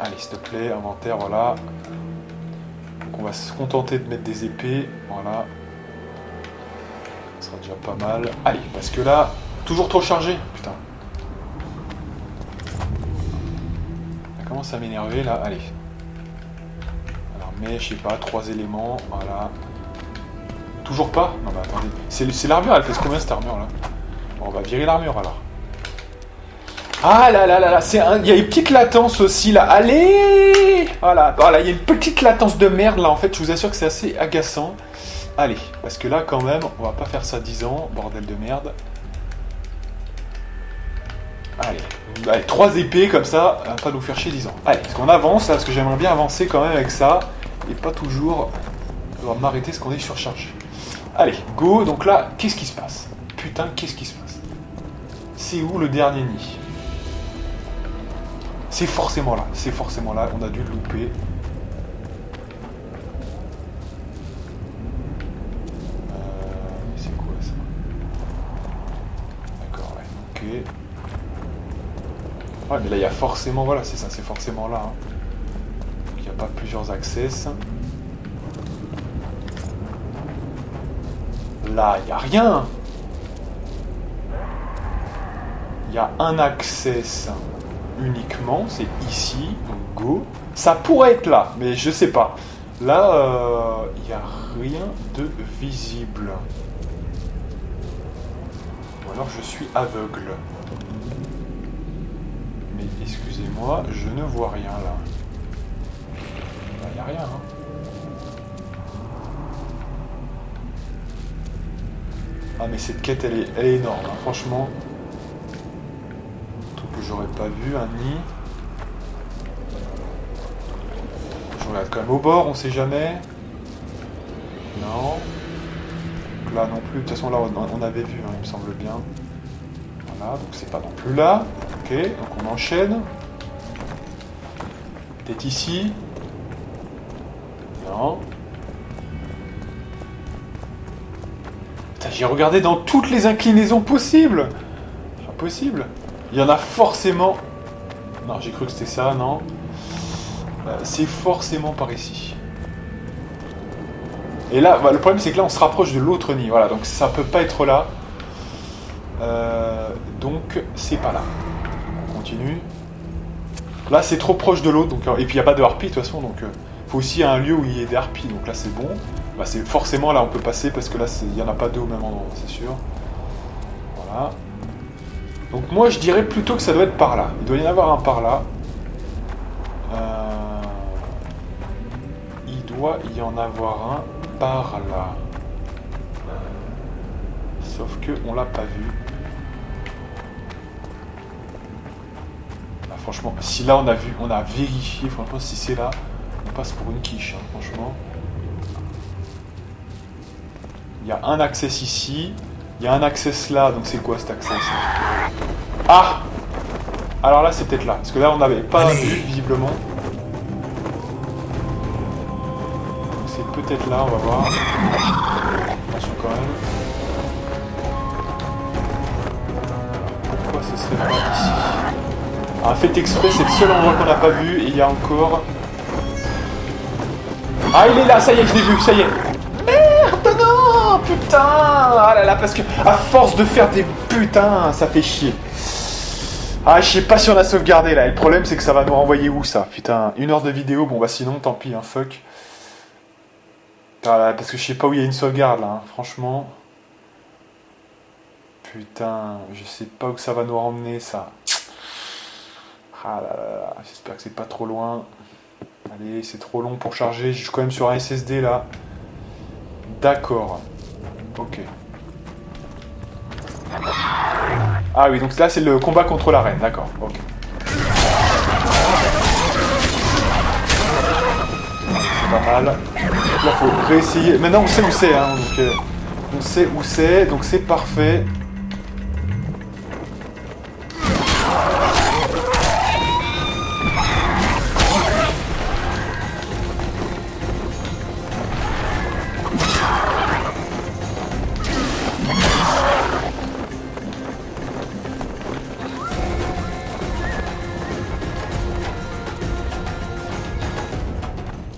Allez, s'il te plaît, inventaire, voilà. Donc, on va se contenter de mettre des épées, voilà. Ça sera déjà pas mal. Allez, parce que là, toujours trop chargé, putain. Ça commence à m'énerver, là, allez. Alors, mais, je sais pas, 3 éléments, voilà. Toujours pas? Non, mais attendez. C'est l'armure, elle pèse combien, cette armure, là? Bon, on va virer l'armure, alors. Ah là là là là, il y a une petite latence aussi là, allez. Voilà, il y a une petite latence de merde là en fait, je vous assure que c'est assez agaçant. Allez, parce que là quand même, on va pas faire ça 10 ans, bordel de merde. Allez, 3 épées comme ça, on va pas nous faire chier 10 ans. Allez, parce qu'on avance là, parce que j'aimerais bien avancer quand même avec ça, et pas toujours devoir m'arrêter parce qu'on est surchargé. Allez, go, donc là, qu'est-ce qui se passe? Putain, qu'est-ce qui se passe? C'est où le dernier nid? C'est forcément là, on a dû le louper. C'est quoi ça? D'accord, ouais, ok. Ouais, mais là il y a forcément, voilà, c'est ça, c'est forcément là. Hein. Donc il n'y a pas plusieurs access. Là, il n'y a rien. Il y a un access uniquement, c'est ici, donc go. Ça pourrait être là, mais je sais pas. Là, il n'y a rien de visible. Ou alors je suis aveugle. Mais excusez-moi, je ne vois rien là. Il n'y a rien, hein. Ah mais cette quête, elle est énorme, hein, franchement. Que j'aurais pas vu, un nid. Je regarde quand même au bord, on sait jamais. Non. Donc là non plus, de toute façon là on avait vu, hein, il me semble bien. Voilà, donc c'est pas non plus là. Ok, donc on enchaîne. Peut-être ici. Non. Putain, j'ai regardé dans toutes les inclinaisons possibles. Impossible. Il y en a forcément... Non, j'ai cru que c'était ça, non. C'est forcément par ici. Et là, le problème c'est que là on se rapproche de l'autre nid. Voilà, donc ça peut pas être là. Donc c'est pas là. On continue. Là c'est trop proche de l'autre. Et puis il n'y a pas de harpies de toute façon. Donc faut aussi un lieu où il y ait des harpies. Donc là c'est bon. Bah, c'est forcément là on peut passer parce que là il n'y en a pas deux au même endroit, c'est sûr. Voilà. Donc moi je dirais plutôt que ça doit être par là. Il doit y en avoir un par là. Il doit y en avoir un par là. Sauf que on l'a pas vu. Là, franchement, si là on a vérifié, franchement si c'est là, on passe pour une quiche, hein, franchement. Il y a un access ici. Il y a un access là, donc c'est quoi cet access là? Ah! Alors là c'est peut-être là, parce que là on n'avait pas vu visiblement. Donc c'est peut-être là, on va voir. Attention quand même. Pourquoi ce serait pas ici? Un fait exprès, c'est le seul endroit qu'on n'a pas vu. Et il y a encore... Ah, il est là, ça y est, je l'ai vu, ça y est. Merde, non, putain. Ah là là, parce que à force de faire des putains, ça fait chier. Ah, je sais pas si on a sauvegardé là. Et le problème, c'est que ça va nous renvoyer où ça? Putain, 1 heure de vidéo. Bon, bah sinon, tant pis, hein, fuck. Ah, parce que je sais pas où il y a une sauvegarde là, hein, franchement. Putain, je sais pas où ça va nous ramener ça. Ah là là là, j'espère que c'est pas trop loin. Allez, c'est trop long pour charger. Je suis quand même sur un SSD là. D'accord. Ok. Ah oui, donc là c'est le combat contre la reine, d'accord. Ok. C'est pas mal. Donc là faut réessayer. Maintenant on sait où c'est, hein. Donc, on sait où c'est, donc c'est parfait.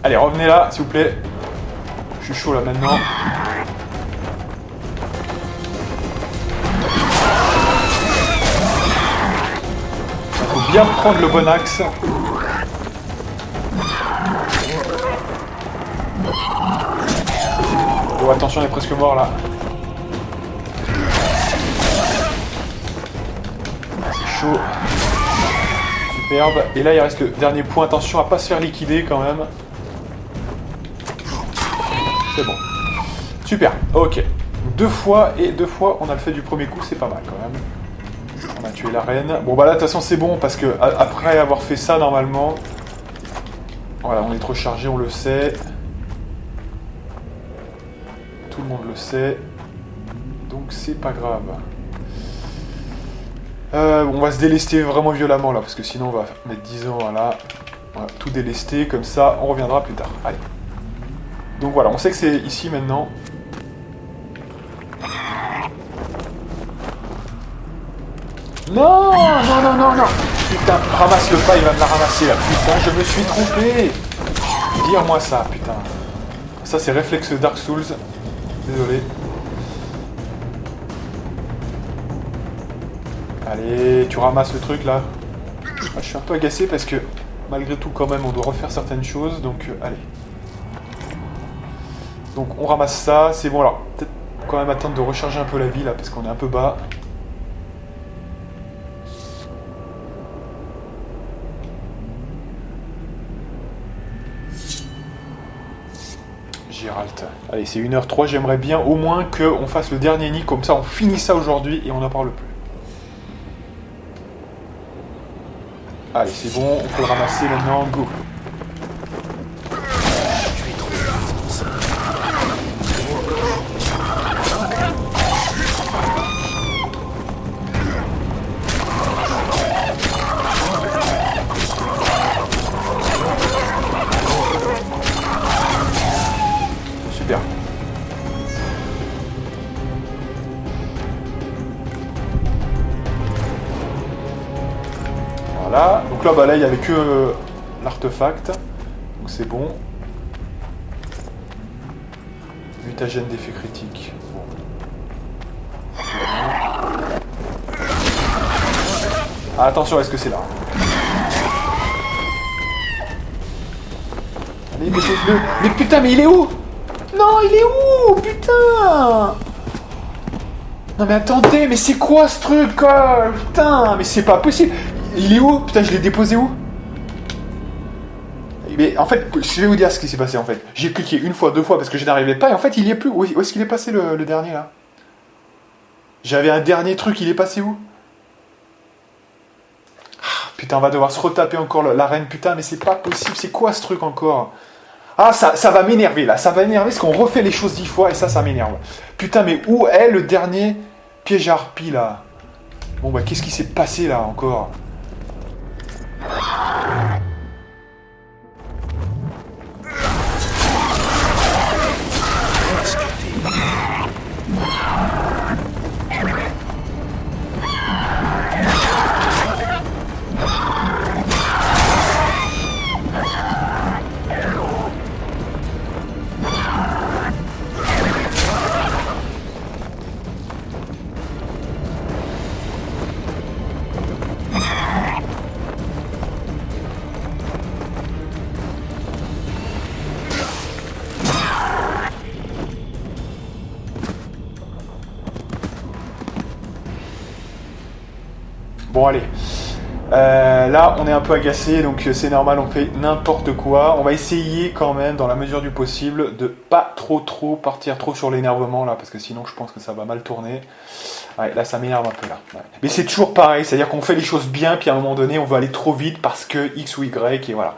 Allez, revenez là, s'il vous plaît. Je suis chaud là maintenant. Il faut bien prendre le bon axe. Oh, attention, on est presque mort là. C'est chaud. Superbe. Et là, il reste le dernier point. Attention à pas se faire liquider quand même. C'est bon. Super, ok. 2 fois, et 2 fois, on a le fait du premier coup, c'est pas mal quand même. On a tué la reine. Bon bah là, de toute façon, c'est bon, parce que après avoir fait ça, normalement... Voilà, on est trop chargé, on le sait. Tout le monde le sait. Donc c'est pas grave. On va se délester vraiment violemment là, parce que sinon on va mettre 10 ans, voilà. On va tout délester, comme ça, on reviendra plus tard. Allez. Donc voilà, on sait que c'est ici maintenant. Non, non, non, non, non. Putain, ramasse le pas, il va me la ramasser là. Putain, je me suis trompé. Dire-moi ça, putain. Ça, c'est réflexe Dark Souls. Désolé. Allez, tu ramasses le truc là. Ah, je suis un peu agacé parce que malgré tout, quand même, on doit refaire certaines choses. Donc, allez. Donc on ramasse ça, c'est bon. Alors peut-être quand même attendre de recharger un peu la vie là parce qu'on est un peu bas. Gérald. Allez, c'est 1h03, j'aimerais bien au moins qu'on fasse le dernier nid, comme ça on finit ça aujourd'hui et on n'en parle plus. Allez, c'est bon, on peut le ramasser maintenant, go. Super. Voilà, donc là, bah, là il n'y avait que l'artefact, donc c'est bon. Mutagène d'effet critique. Bon. Ah, attention, est-ce que c'est là? Allez, dépose-le. Mais putain, mais il est où? Non, il est où? Putain! Non mais attendez, mais c'est quoi ce truc, quoi? Putain, mais c'est pas possible. Il est où? Putain, je l'ai déposé où? Mais en fait, je vais vous dire ce qui s'est passé en fait. J'ai cliqué 1 fois, 2 fois parce que je n'arrivais pas et en fait il y est plus. Où est-ce qu'il est passé le dernier là? J'avais un dernier truc, il est passé où? Ah, putain, on va devoir se retaper encore l'arène, putain, mais c'est pas possible, c'est quoi ce truc encore? Ah, ça va m'énerver là, ça va m'énerver parce qu'on refait les choses 10 fois et ça m'énerve. Putain, mais où est le dernier piège à harpie là? Bon bah qu'est-ce qui s'est passé là encore? Bon, allez. Là, on est un peu agacé, donc c'est normal, on fait n'importe quoi. On va essayer quand même, dans la mesure du possible, de pas trop partir trop sur l'énervement, là, parce que sinon, je pense que ça va mal tourner. Ouais, là, ça m'énerve un peu, là. Ouais. Mais c'est toujours pareil, c'est-à-dire qu'on fait les choses bien, puis à un moment donné, on veut aller trop vite parce que X ou Y, et voilà.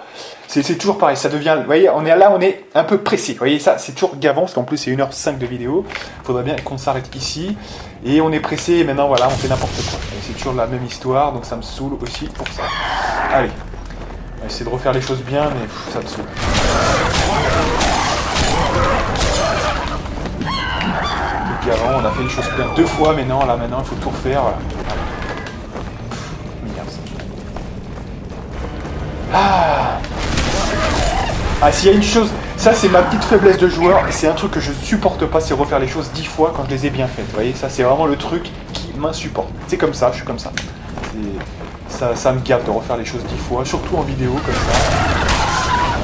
C'est toujours pareil, ça devient... Vous voyez, on est un peu pressé. Vous voyez, ça, c'est toujours gavant, parce qu'en plus, c'est 1h05 de vidéo. Il faudrait bien qu'on s'arrête ici. Et on est pressé, et maintenant, voilà, on fait n'importe quoi. Et c'est toujours la même histoire, donc ça me saoule aussi pour ça. Allez. On va essayer de refaire les choses bien, mais ça me saoule. Et avant, on a fait les choses bien 2 fois, mais non, là, maintenant, il faut tout refaire. Voilà. Ah, s'il y a une chose, ça c'est ma petite faiblesse de joueur, et c'est un truc que je supporte pas, c'est refaire les choses 10 fois quand je les ai bien faites. Vous voyez, ça c'est vraiment le truc qui m'insupporte. C'est comme ça, je suis comme ça. Ça me gave de refaire les choses 10 fois, surtout en vidéo comme ça.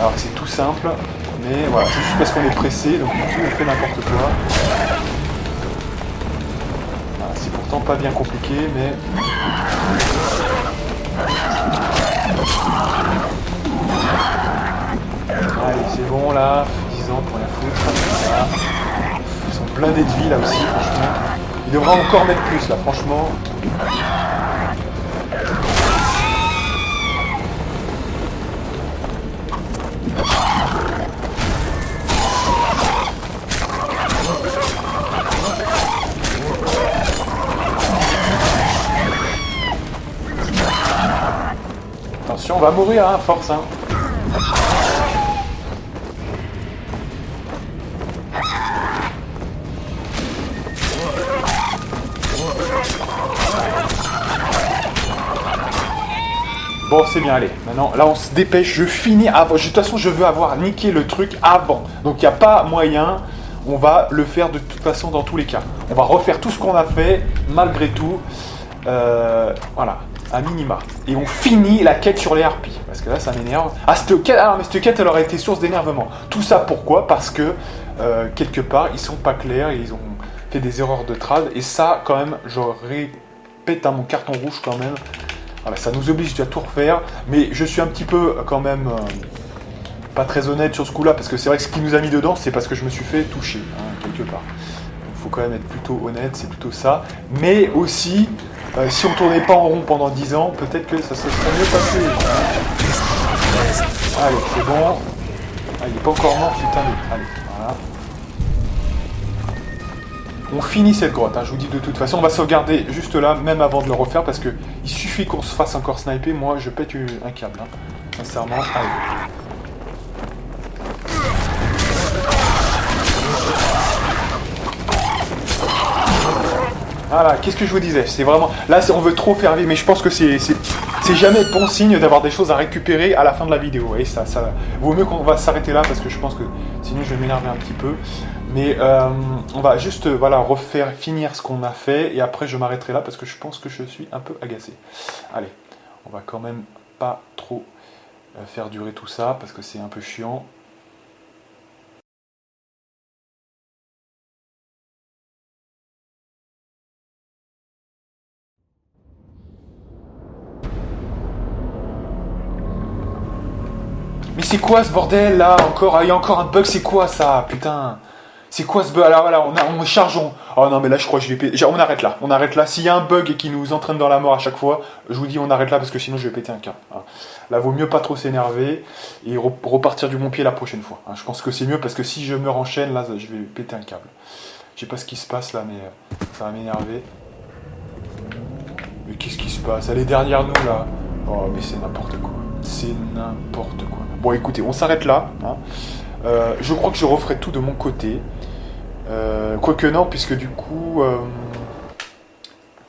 Alors que c'est tout simple, mais voilà, c'est juste parce qu'on est pressé, donc du coup on fait n'importe quoi. Voilà, c'est pourtant pas bien compliqué, mais... Allez, c'est bon là, 10 ans pour la foutre. Voilà. Ils sont blindés de vie là aussi, franchement. Il devra encore mettre plus là, franchement. Attention, on va mourir, hein, force, hein. Bon, c'est bien, allez. Maintenant, là, on se dépêche. Je finis avant. De toute façon, je veux avoir niqué le truc avant. Donc, il n'y a pas moyen. On va le faire de toute façon dans tous les cas. On va refaire tout ce qu'on a fait, malgré tout. Voilà, à minima. Et on finit la quête sur les harpies. Parce que là, ça m'énerve. Ah, cette quête, alors, mais cette quête, elle aurait été source d'énervement. Tout ça, pourquoi? Parce que, quelque part, ils sont pas clairs. Et ils ont fait des erreurs de trad. Et ça, quand même, j'aurais pété mon carton rouge quand même. Voilà, ça nous oblige à tout refaire, mais je suis un petit peu quand même pas très honnête sur ce coup-là, parce que c'est vrai que ce qui nous a mis dedans, c'est parce que je me suis fait toucher, hein, quelque part. Il faut quand même être plutôt honnête, c'est plutôt ça. Mais aussi, si on tournait pas en rond pendant 10 ans, peut-être que ça se serait mieux passé. Allez, c'est bon. Ah, il n'est pas encore mort, putain. Allez, voilà. On finit cette grotte, hein, je vous dis de toute façon, on va sauvegarder juste là, même avant de le refaire, parce que il suffit qu'on se fasse encore sniper, moi je pète un câble, hein, sincèrement. Allez. Voilà, qu'est-ce que je vous disais, c'est vraiment, là on veut trop faire vivre, mais je pense que c'est jamais bon signe d'avoir des choses à récupérer à la fin de la vidéo, vous voyez, ça vaut mieux qu'on va s'arrêter là, parce que je pense que sinon je vais m'énerver un petit peu. Mais on va juste voilà, finir ce qu'on a fait, et après je m'arrêterai là parce que je pense que je suis un peu agacé. Allez, on va quand même pas trop faire durer tout ça parce que c'est un peu chiant. Mais c'est quoi ce bordel là encore? Il y a encore un bug, c'est quoi ça? Putain! C'est quoi ce bug? Alors voilà, on charge. Oh non, mais là je crois que je vais péter. On arrête là, on arrête là. S'il y a un bug qui nous entraîne dans la mort à chaque fois, je vous dis on arrête là parce que sinon je vais péter un câble. Là, vaut mieux pas trop s'énerver et repartir du bon pied la prochaine fois. Je pense que c'est mieux parce que si je meurs en chaîne, là je vais péter un câble. Je sais pas ce qui se passe là, mais ça va m'énerver. Mais qu'est-ce qui se passe? Elle est derrière nous là. Oh, mais c'est n'importe quoi. C'est n'importe quoi. Bon, écoutez, on s'arrête là. Hein. Je crois que je referai tout de mon côté. Quoique non, puisque du coup...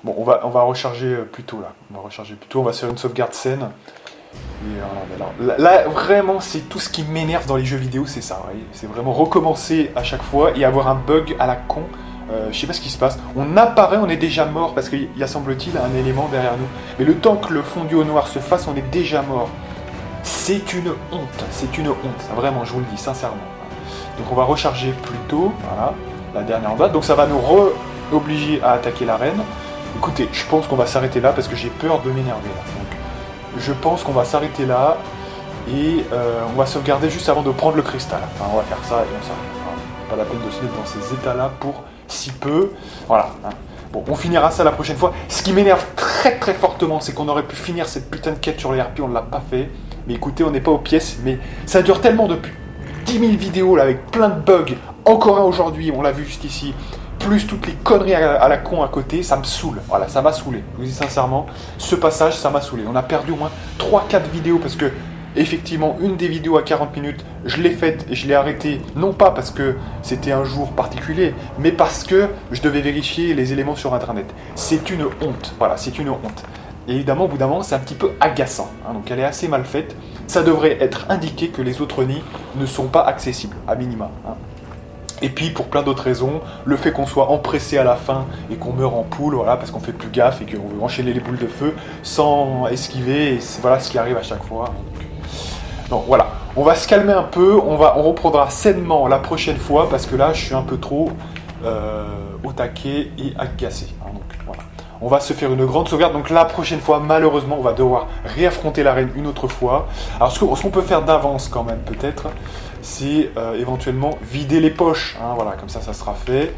Bon, on va recharger plus tôt là. On va se faire une sauvegarde saine. Et là, vraiment, c'est tout ce qui m'énerve dans les jeux vidéo, c'est ça. C'est vraiment recommencer à chaque fois et avoir un bug à la con. Je sais pas ce qui se passe. On apparaît, on est déjà mort parce qu'il y a, semble-t-il, un élément derrière nous. Mais le temps que le fondu au noir se fasse, on est déjà mort. C'est une honte, vraiment, je vous le dis sincèrement. Donc on va recharger plus tôt, voilà, la dernière en date. Donc ça va nous obliger à attaquer l'arène. écoutez, je pense qu'on va s'arrêter là parce que j'ai peur de m'énerver là. Donc, je pense qu'on va s'arrêter là et on va sauvegarder juste avant de prendre le cristal. Enfin, on va faire ça et on s'arrête. Voilà. Pas la peine de se mettre dans ces états-là pour si peu. Voilà. Hein. Bon, on finira ça la prochaine fois. Ce qui m'énerve très très fortement, c'est qu'on aurait pu finir cette putain de quête sur les harpies, on ne l'a pas fait. Mais écoutez, on n'est pas aux pièces, mais ça dure tellement depuis 10 000 vidéos là, avec plein de bugs. Encore un aujourd'hui, on l'a vu juste ici. Plus toutes les conneries à la con à côté, ça me saoule. Voilà, ça m'a saoulé. Je vous dis sincèrement, ce passage, ça m'a saoulé. On a perdu au moins 3-4 vidéos parce que, effectivement, une des vidéos à 40 minutes, je l'ai faite et je l'ai arrêtée. Non pas parce que c'était un jour particulier, mais parce que je devais vérifier les éléments sur Internet. C'est une honte. Voilà, c'est une honte. Et évidemment, au bout d'un moment, c'est un petit peu agaçant. Hein, donc elle est assez mal faite. Ça devrait être indiqué que les autres nids ne sont pas accessibles, à minima. Hein. Et puis, pour plein d'autres raisons, le fait qu'on soit empressé à la fin et qu'on meurt en poule, voilà, parce qu'on fait plus gaffe et qu'on veut enchaîner les boules de feu sans esquiver, et voilà ce qui arrive à chaque fois. Donc voilà, on va se calmer un peu, on reprendra sainement la prochaine fois, parce que là, je suis un peu trop au taquet et agacé. Hein, donc voilà. On va se faire une grande sauvegarde, donc la prochaine fois, malheureusement, on va devoir réaffronter l'arène une autre fois. Alors ce qu'on peut faire d'avance quand même, peut-être, c'est éventuellement vider les poches. Hein, voilà, comme ça sera fait.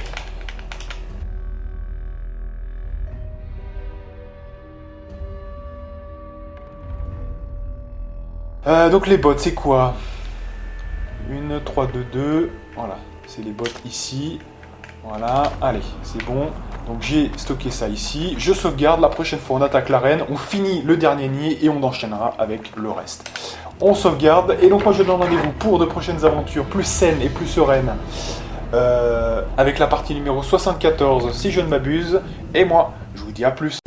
Donc les bottes, c'est quoi? 1, 3, 2, 2. Voilà, c'est les bottes ici. Voilà, allez, c'est bon. Donc j'ai stocké ça ici. Je sauvegarde. La prochaine fois, on attaque l'arène. On finit le dernier nid et on enchaînera avec le reste. On sauvegarde. Et donc moi, je donne rendez-vous pour de prochaines aventures plus saines et plus sereines. Avec la partie numéro 74, si je ne m'abuse. Et moi, je vous dis à plus.